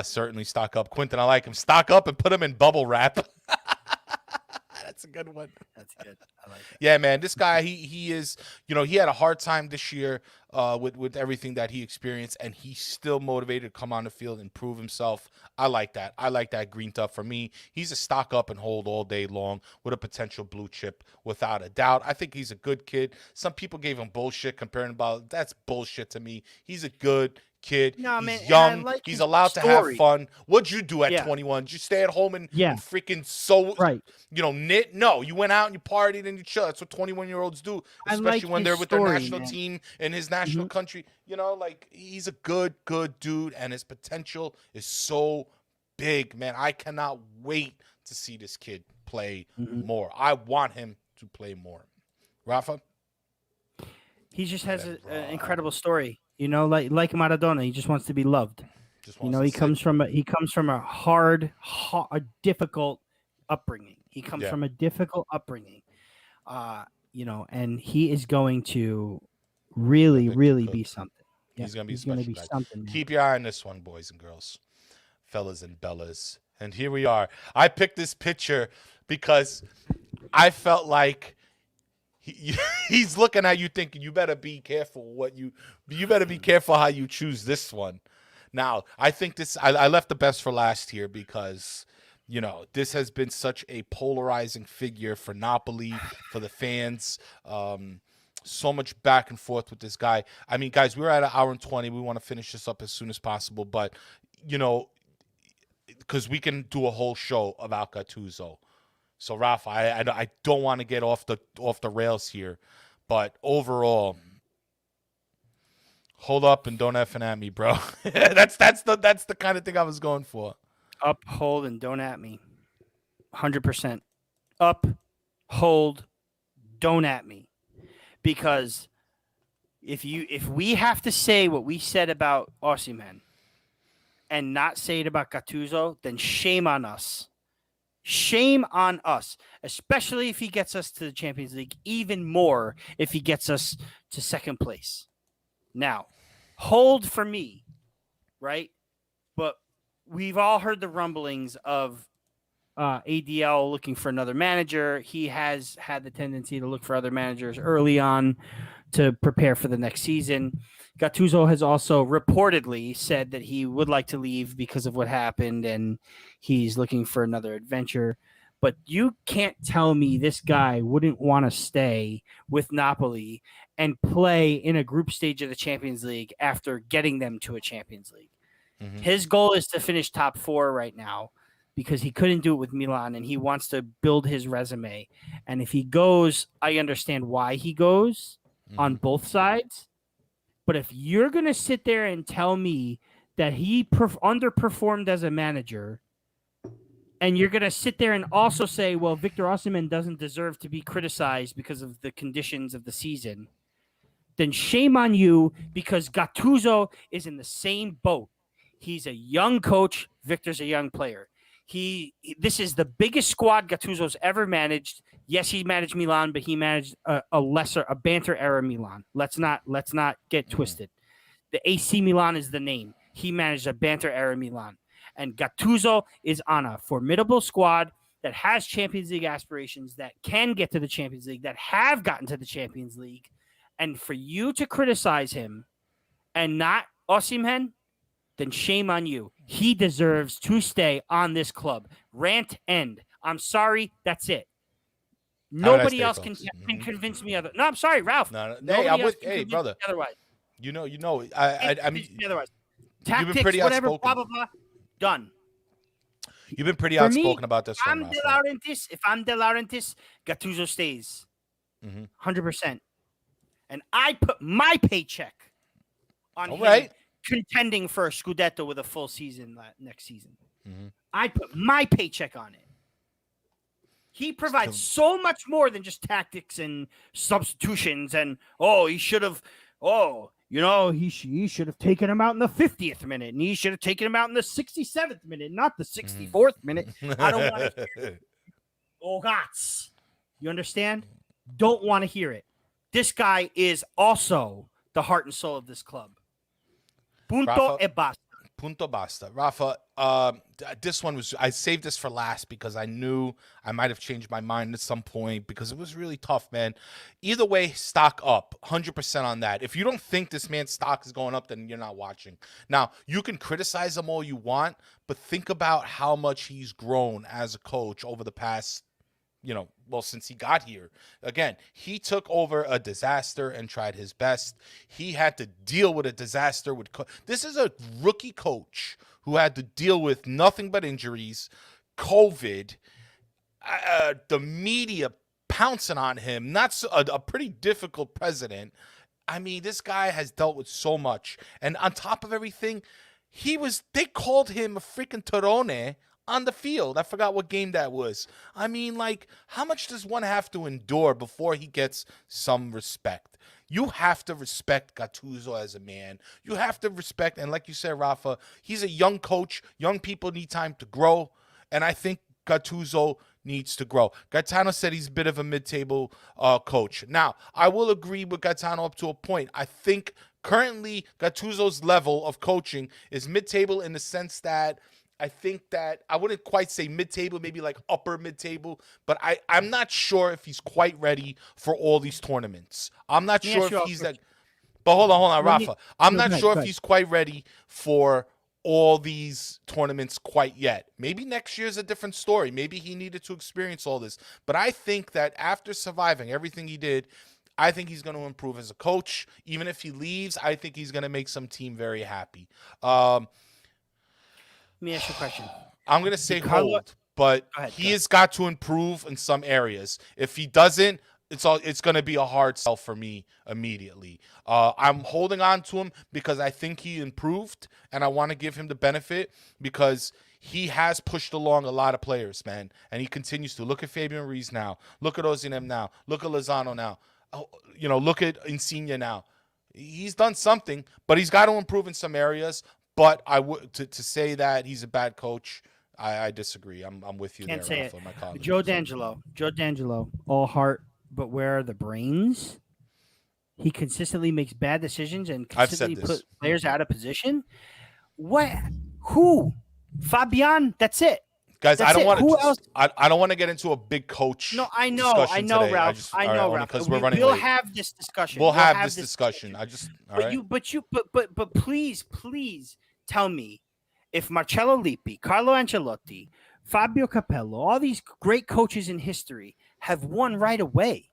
Certainly stock up. Quentin, I like him. Stock up and put him in bubble wrap. That's a good one. That's good. I like that. Yeah, man. This guy, he is, he had a hard time this year with everything that he experienced, and he's still motivated to come on the field and prove himself. I like that. I like that green stuff. For me, he's a stock up and hold all day long with a potential blue chip, without a doubt. I think he's a good kid. Some people gave him bullshit comparing about. That's bullshit to me. He's a good kid. No, he's man, young. like he's allowed to have fun. What'd you do at 21? Did you stay at home and freaking knit? No, you went out and you partied and you chill. That's what 21-year-olds do, especially when they're with their national team in his national country. He's a good dude, and his potential is so big, man. I cannot wait to see this kid play more. I want him to play more. Rafa? He just has an incredible story. Like Maradona, he just wants to be loved. He comes from a hard, difficult upbringing. He comes from a difficult upbringing. And he is going to really be something. Yeah, he's going to be something. Keep your eye on this one, boys and girls, fellas and bellas. And here we are. I picked this picture because I felt like he's looking at you thinking, you better be careful you better be careful how you choose this one. Now, I think I left the best for last here because, this has been such a polarizing figure for Napoli, for the fans. So much back and forth with this guy. I mean, guys, we're at 1 hour and 20. We want to finish this up as soon as possible, but, because we can do a whole show about Gattuso. So, Rafa, I don't want to get off the rails here, but overall, hold up and don't effing at me, bro. that's the kind of thing I was going for. Up, hold, and don't at me. 100%. Up, hold, don't at me. Because if we have to say what we said about Osimhen and not say it about Gattuso, then shame on us. Shame on us, especially if he gets us to the Champions League, even more if he gets us to second place. Now, hold for me, right? But we've all heard the rumblings of ADL looking for another manager. He has had the tendency to look for other managers early on to prepare for the next season. Gattuso has also reportedly said that he would like to leave because of what happened, and he's looking for another adventure. But you can't tell me this guy wouldn't want to stay with Napoli and play in a group stage of the Champions League after getting them to a Champions League. Mm-hmm. His goal is to finish top 4 right now because he couldn't do it with Milan, and he wants to build his resume. And if he goes, I understand why he goes on both sides. But if you're going to sit there and tell me that he underperformed as a manager, and you're going to sit there and also say, well, Victor Osimhen doesn't deserve to be criticized because of the conditions of the season, then shame on you, because Gattuso is in the same boat. He's a young coach. Victor's a young player. This is the biggest squad Gattuso's ever managed. Yes, he managed Milan, but he managed a banter era Milan. Let's not get twisted. The AC Milan is the name. He managed a banter era Milan. And Gattuso is on a formidable squad that has Champions League aspirations, that can get to the Champions League, that have gotten to the Champions League. And for you to criticize him and not Osimhen, then shame on you. He deserves to stay on this club. Rant end. I'm sorry. That's it. Nobody else can convince me other. No, I'm sorry, Ralph. No. Hey, I'm with. Hey, brother. Otherwise, you know. I mean, otherwise, tactics, you've been pretty whatever, outspoken. Blah blah blah. Done. You've been pretty outspoken about this one. If I'm De Laurentiis, Gattuso stays. 100%. And I put my paycheck on him contending for a Scudetto with a full season next season. I put my paycheck on it. He provides so much more than just tactics and substitutions and, he should have, he should have taken him out in the 50th minute, and he should have taken him out in the 67th minute, not the 64th minute. I don't want to hear it. Oh, gods. You understand? Don't want to hear it. This guy is also the heart and soul of this club. Punto e basta. Punto basta. Rafa, this one was, I saved this for last because I knew I might have changed my mind at some point because it was really tough, man. Either way, stock up, 100% on that. If you don't think this man's stock is going up, then you're not watching. Now, you can criticize him all you want, but think about how much he's grown as a coach over the past, since he got here. Again, he took over a disaster and tried his best. He had to deal with a disaster with this is a rookie coach who had to deal with nothing but injuries, COVID, the media pouncing on him, not a pretty difficult president. I mean, this guy has dealt with so much. And on top of everything, they called him a freaking Torone on the field. I forgot what game that was. I mean, how much does one have to endure before he gets some respect? You have to respect Gattuso as a man. You have to respect, and like you said, Rafa, he's a young coach. Young people need time to grow, and I think Gattuso needs to grow. Gaetano said he's a bit of a mid-table coach. Now, I will agree with Gaetano up to a point. I think currently Gattuso's level of coaching is mid-table in the sense that I think that I wouldn't quite say mid-table, maybe like upper mid-table, but I'm not sure if he's quite ready for all these tournaments. I'm not sure if he's that. But hold on, Rafa. I'm not sure if he's quite ready for all these tournaments quite yet. Maybe next year's a different story. Maybe he needed to experience all this. But I think that after surviving everything he did, I think he's going to improve as a coach. Even if he leaves, I think he's going to make some team very happy. Let me ask you a question. I'm going to say hold, but he has got to improve in some areas. If he doesn't, it's going to be a hard sell for me immediately. I'm holding on to him because I think he improved, and I want to give him the benefit because he has pushed along a lot of players, man, and he continues to. Look at Fabian Ruiz now. Look at Osimhen now. Look at Lozano now. Look at Insigne now. He's done something, but he's got to improve in some areas. But I would to say that he's a bad coach, I disagree. I'm with you. Can't there, say Rafa, it. Joe D'Angelo, all heart, but where are the brains? He consistently makes bad decisions and consistently put players out of position. What? Who? Fabian? That's it. Guys, I don't want to. I don't want to get into a big coach. No, I know, Ralph. I know, Ralph. Because we're running late. We'll have this discussion. We'll have this discussion. But please tell me if Marcello Lippi, Carlo Ancelotti, Fabio Capello, all these great coaches in history have won right away.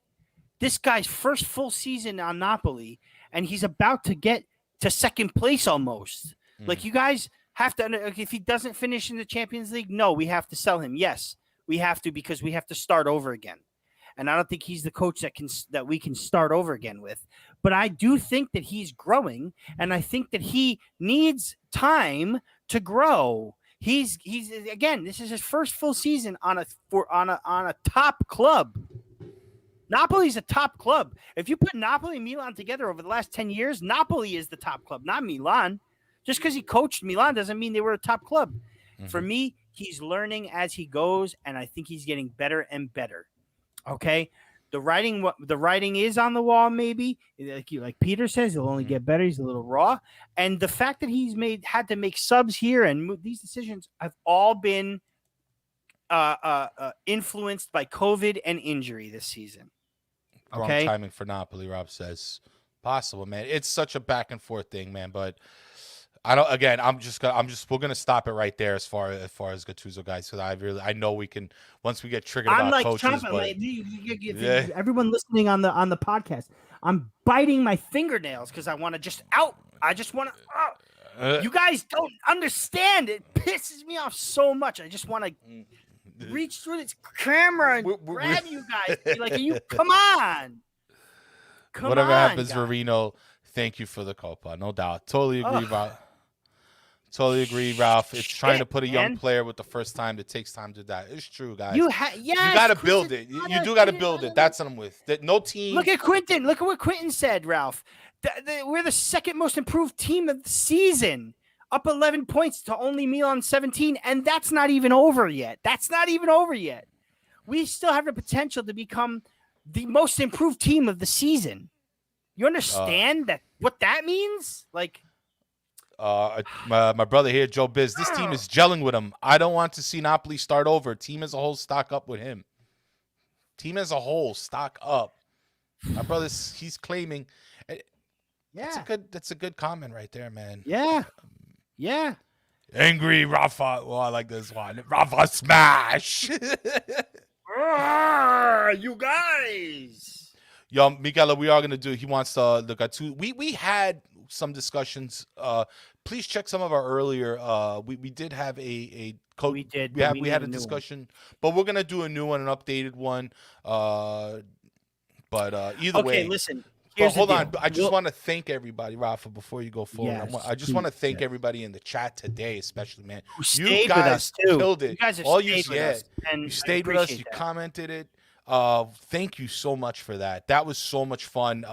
This guy's first full season on Napoli, and he's about to get to second place almost. Like, you guys have to, if he doesn't finish in the Champions League, no, we have to sell him. Yes, we have to, because we have to start over again. And I don't think he's the coach that we can start over again with. but I do think that he's growing, and I think that he needs time to grow. He's again, this is his first full season on a top club. Napoli's a top club. If you put Napoli and Milan together over the last 10 years, Napoli is the top club, not Milan. Just because he coached Milan doesn't mean they were a top club. Mm-hmm. For me, he's learning as he goes, and I think he's getting better and better. Okay? The writing is on the wall, maybe. Like Peter says, he'll only get better. He's a little raw. And the fact that he's had to make subs here and these decisions have all been influenced by COVID and injury this season. Okay? Wrong timing for Napoli, Rob says. Possible, man. It's such a back and forth thing, man. But we're gonna stop it right there as far as Gattuso, guys, because I know we can once we get triggered about coaches. But, everyone listening on the podcast, I'm biting my fingernails because I want to just out. I just want to. You guys don't understand. It pisses me off so much. I just want to reach through this camera and grab you guys. Be like, you come on. Whatever happens, Verino. Thank you for the copa, no doubt. Totally agree, Ralph. Totally agree, Ralph. It's trying to put a young player with the first time. It takes time to do that. It's true, guys. You got to build it. You do got to build it. That's what I'm with. No team. Look at Quinton. Look at what Quinton said, Ralph. We're the second most improved team of the season. Up 11 points to only Milan 17, and that's not even over yet. We still have the potential to become the most improved team of the season. You understand what that means? Like, my brother here, Joe Biz, this team is gelling with him. I don't want to see Napoli start over. Team as a whole stock up with him. Team as a whole stock up. My brother's he's claiming. Yeah, that's a good comment right there, man. Yeah. Angry Rafa. Well, I like this one. Rafa smash. You guys. Yo, Miguel, we are gonna do. He wants to look at two. We had some discussions. Please check some of our earlier. We did have a code. We did. We had a discussion, but we're gonna do a new one, an updated one. But either way. Okay, listen. Hold on. I just want to thank everybody, Rafa, before you go forward. I just want to thank everybody in the chat today, especially, man. You guys killed it. You guys have stayed with us. You stayed with us. You commented it. Thank you so much for that. That was so much fun.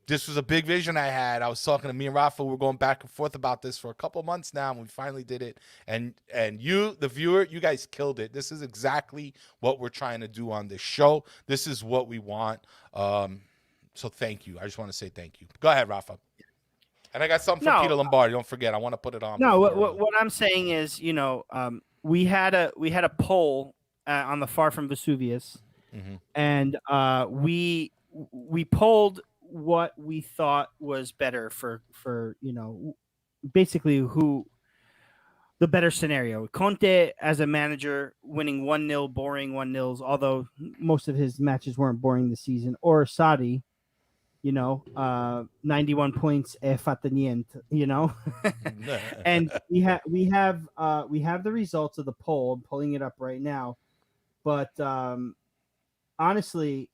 This was a big vision I had. I was talking to me and Rafa. We're going back and forth about this for a couple months now, and we finally did it. And you, the viewer, you guys killed it. This is exactly what we're trying to do on this show. This is what we want. So thank you. I just want to say thank you. Go ahead, Rafa. And I got something from Peter Lombardi. Don't forget. I want to put it on. No, what I'm saying is, we had a poll on the Far From Vesuvius, and we polled what we thought was better for basically who the better scenario. Conte as a manager winning 1-0, boring 1-0s, although most of his matches weren't boring this season, or Sarri, 91 points e fatta niente, and we have the results of the poll. I'm pulling it up right now, but honestly,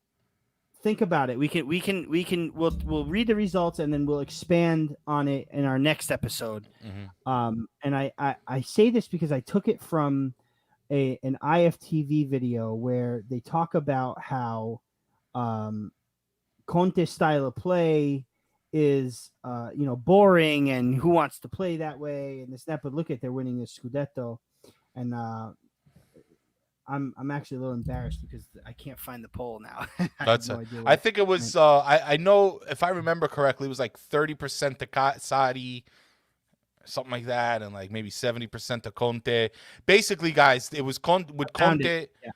think about it. We'll read the results and then we'll expand on it in our next episode. And I say this because I took it from an IFTV video where they talk about how Conte's style of play is boring and who wants to play that way and this that. But look at, they're winning the Scudetto, and I'm actually a little embarrassed because I can't find the poll now. I think it was I know if I remember correctly, it was like 30% to Sarri, something like that, and like maybe 70% to Conte. Basically, guys, it was Conte. Yeah.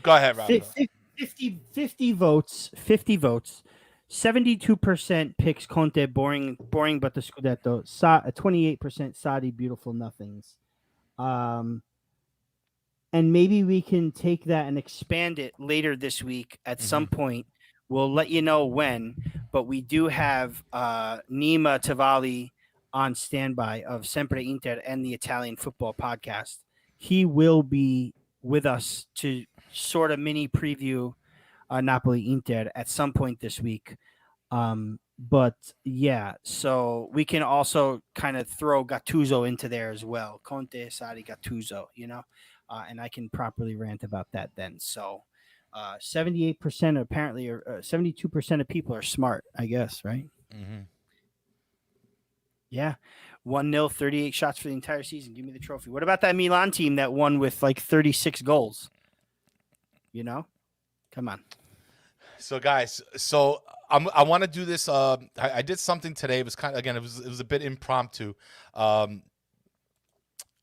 Go ahead, Rob. 50 votes. 72% picks Conte, boring, but the Scudetto. 28% Sarri, beautiful nothings. And maybe we can take that and expand it later this week at some point. We'll let you know when, but we do have Nima Tavali on standby of Sempre Inter and the Italian Football Podcast. He will be with us to sort of mini preview Napoli Inter at some point this week. But yeah, so we can also kind of throw Gattuso into there as well. Conte, Sarri, Gattuso, and I can properly rant about that then. So 78% apparently, or 72% of people are smart, I guess, right? Mm-hmm. Yeah. 1-0, 38 shots for the entire season. Give me the trophy. What about that Milan team that won with like 36 goals? Come on. So guys, I want to do this. I did something today. It was kind of, again, it was a bit impromptu.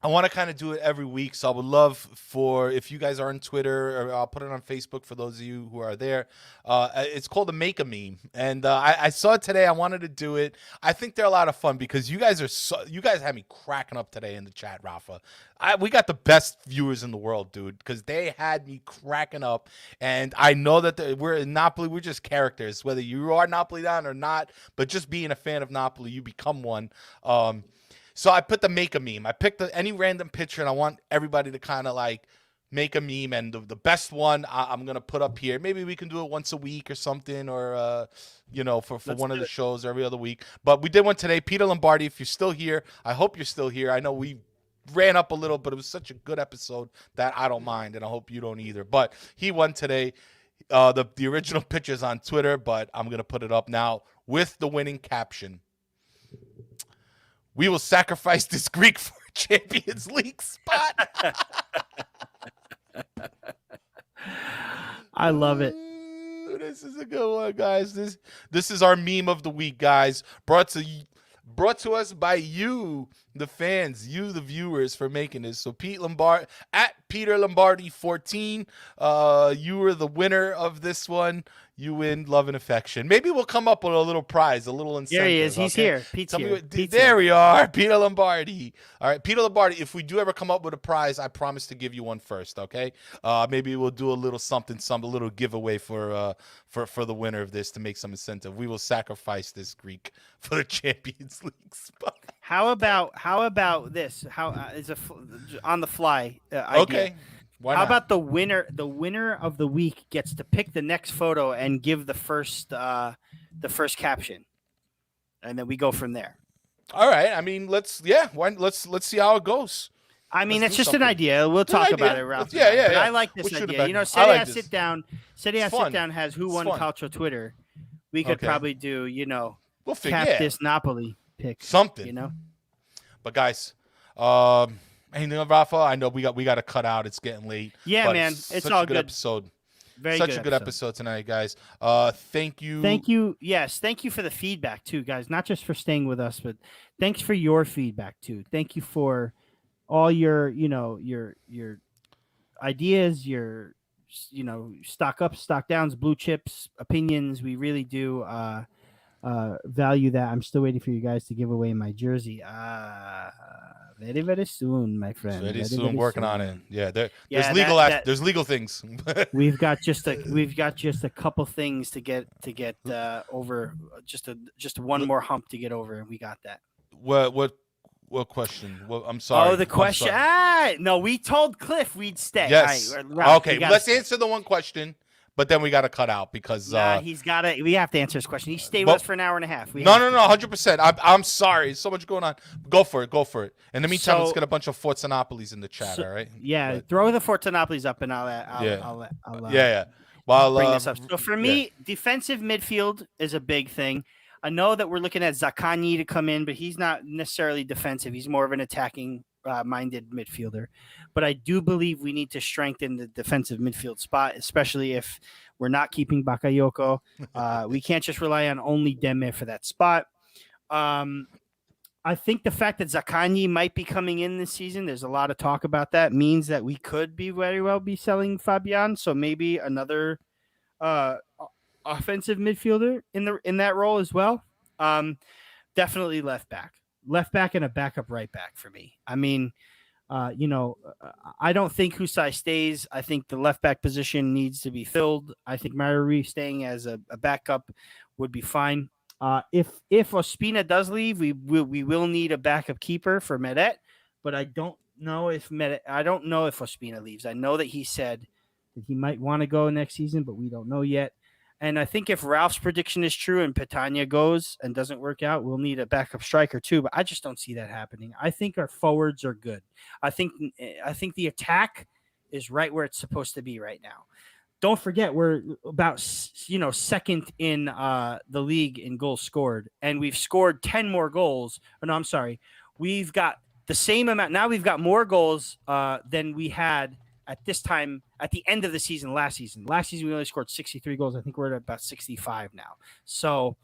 I want to kind of do it every week. So I would love for, if you guys are on Twitter, or I'll put it on Facebook for those of you who are there. It's called the Make a Meme. And I saw it today. I wanted to do it. I think they're a lot of fun because you guys had me cracking up today in the chat, Rafa. We got the best viewers in the world, dude, because they had me cracking up. And I know that we're in Napoli. We're just characters, whether you are Napoli down or not. But just being a fan of Napoli, you become one. So I put the Make a Meme. I picked any random picture, and I want everybody to kind of like make a meme. And the best one I'm going to put up here. Maybe we can do it once a week or something, or, for one of the shows every other week. But we did one today. Peter Lombardi, if you're still here, I hope you're still here. I know we ran up a little, but it was such a good episode that I don't mind, and I hope you don't either. But he won today. The original picture's on Twitter, but I'm going to put it up now with the winning caption. We will sacrifice this Greek for a Champions League spot. I love it. This is a good one, guys. This is our meme of the week, guys. Brought to us by you, the fans, you, the viewers, for making this. So Peter Lombardi 14. You were the winner of this one. You win love and affection. Maybe we'll come up with a little prize, a little incentive. There he is. He's here. Pete's here. There we are. Peter Lombardi. All right, Peter Lombardi, if we do ever come up with a prize, I promise to give you one first, okay? Maybe we'll do a little something, a little giveaway for the winner of this to make some incentive. We will sacrifice this Greek for the Champions League spot. How about this? How is on the fly idea? Okay. How about the winner? The winner of the week gets to pick the next photo and give the first caption, and then we go from there. All right. I mean, let's see how it goes. I mean, it's just an idea. We'll talk about it, Ralph. Yeah. But I like this idea. Serie A Sit Down has Who Won Calcio Twitter. We could probably do, we'll this Napoli pick. Something. But guys, anything on Rafa? I know we got to cut out. It's getting late. Yeah, man. It's all good. Episode. Such a good episode tonight, guys. Thank you. Thank you. Yes, thank you for the feedback too, guys. Not just for staying with us, but thanks for your feedback too. Thank you for all your ideas, your stock ups, stock downs, blue chips, opinions. We really do value that. I'm still waiting for you guys to give away my jersey. Very, very soon, my friend. Very soon, working on it. Yeah, there's legal things. we've got just a couple things to get over. Just one more hump to get over, and we got that. What question? I'm sorry. Oh, the question. No, we told Cliff we'd stay. Yes. Right, okay, let's answer the one question. But then we got to cut out because we have to answer his question. He stayed with us for an hour and a half. No, 100%. I'm sorry. So much going on. Go for it. In the meantime, let's get a bunch of Forza-Napolis in the chat. All right. Yeah, throw the Forza-Napolis up, and I'll bring this up. So for me, defensive midfield is a big thing. I know that we're looking at Zaccagni to come in, but he's not necessarily defensive. He's more of an attacking minded midfielder, but I do believe we need to strengthen the defensive midfield spot, especially if we're not keeping Bakayoko. We can't just rely on only Demme for that spot. I think the fact that Zaccagni might be coming in this season, there's a lot of talk about that, means that we could very well be selling Fabian. So maybe another offensive midfielder in that role as well. Definitely left back and a backup right back for me. I mean, I don't think Husai stays. I think the left back position needs to be filled. I think Maruri staying as a backup would be fine. If Ospina does leave, we will need a backup keeper for Meret, but I don't know if Ospina leaves. I know that he said that he might want to go next season, but we don't know yet. And I think if Ralph's prediction is true and Petagna goes and doesn't work out, we'll need a backup striker too. But I just don't see that happening. I think our forwards are good. I think the attack is right where it's supposed to be right now. Don't forget, we're about second in the league in goals scored, and we've scored 10 more goals. Oh, no, I'm sorry. We've got the same amount. Now we've got more goals than we had at this time at the end of the season last season. Last season we only scored 63 goals. I think we're at about 65 now. So,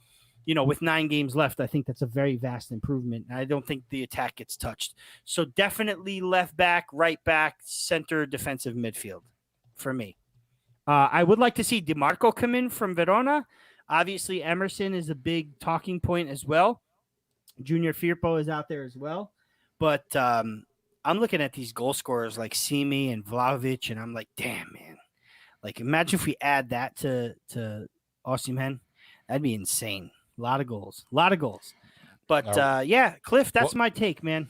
with 9 games left, I think that's a very vast improvement. And I don't think the attack gets touched. So definitely left back, right back, center, defensive midfield for me. I would like to see DiMarco come in from Verona. Obviously, Emerson is a big talking point as well. Junior Firpo is out there as well. But I'm looking at these goal scorers like Simi and Vlahovic, and I'm like, damn, man. Like, imagine if we add that to Osimhen. That'd be insane. A lot of goals. But, Cliff, that's my take, man.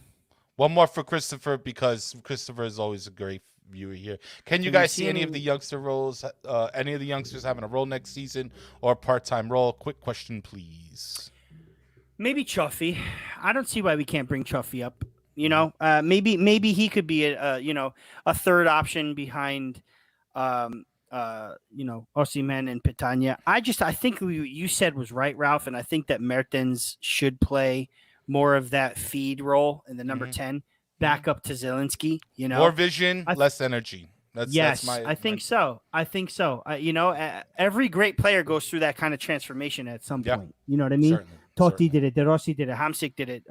One more for Christopher, because Christopher is always a great viewer here. Can you guys see any of the youngster roles, any of the youngsters having a role next season or a part-time role? Quick question, please. Maybe Chuffy. I don't see why we can't bring Chuffy up. Maybe he could be a third option behind, Osimhen and Petagna. I think you said was right, Ralph, and I think that Mertens should play more of that feed role in the number 10, back up to Zielinski. More vision, less energy. I think so. Every great player goes through that kind of transformation at some point. You know what I mean? Certainly. Totti did it. De Rossi did it. Hamsik did it.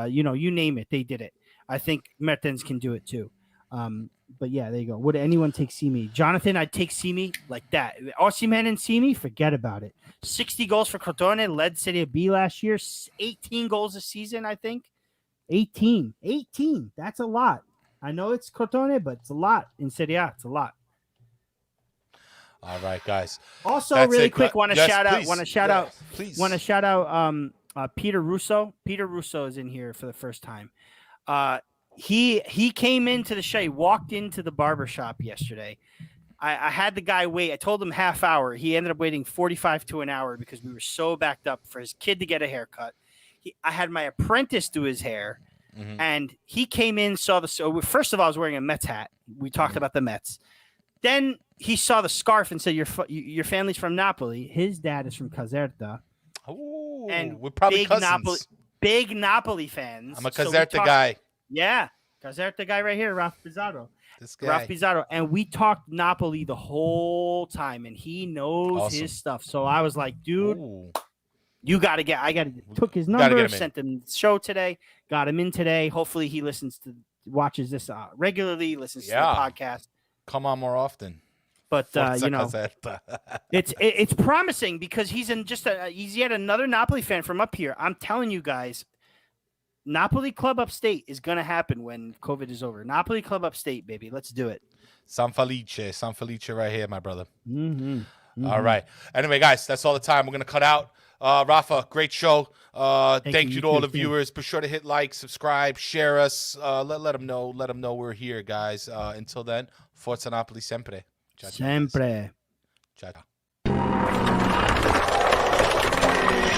You name it, they did it. I think Mertens can do it too. But yeah, there you go. Would anyone take Simi? Jonathan, I'd take Simi like that. Osimhen and Simi, forget about it. 60 goals for Crotone, led Serie B last year. 18 goals a season, I think. 18. That's a lot. I know it's Crotone, but it's a lot in Serie A. It's a lot. All right, guys. Also, really quick, want to shout out Peter Russo. Peter Russo is in here for the first time. He came into the show. He walked into the barbershop yesterday. I had the guy wait. I told him half hour. He ended up waiting 45 to an hour because we were so backed up for his kid to get a haircut. I had my apprentice do his hair, and he came in, saw the. So first of all, I was wearing a Mets hat. We talked about the Mets. Then he saw the scarf and said, "Your family's from Napoli." His dad is from Caserta. Oh, and we're probably cousins. Big Napoli fans. I'm a Caserta guy. Yeah, Caserta guy right here, Ralph Pizarro. This guy. Ralph Pizarro. And we talked Napoli the whole time, and he knows his stuff. So I was like, dude, took his number, sent him the show today, got him in today. Hopefully he watches this regularly, listens to the podcast. Come on more often. But it's promising because he's yet another Napoli fan from up here. I'm telling you guys, Napoli Club Upstate is going to happen when COVID is over. Napoli Club Upstate, baby. Let's do it. San Felice right here, my brother. All right. Anyway, guys, that's all the time. We're going to cut out. Rafa, great show. Thank you to all the viewers. Be sure to hit like, subscribe, share us. Let them know. Let them know we're here, guys. Until then, Forza Napoli sempre. Sempre. Ciao.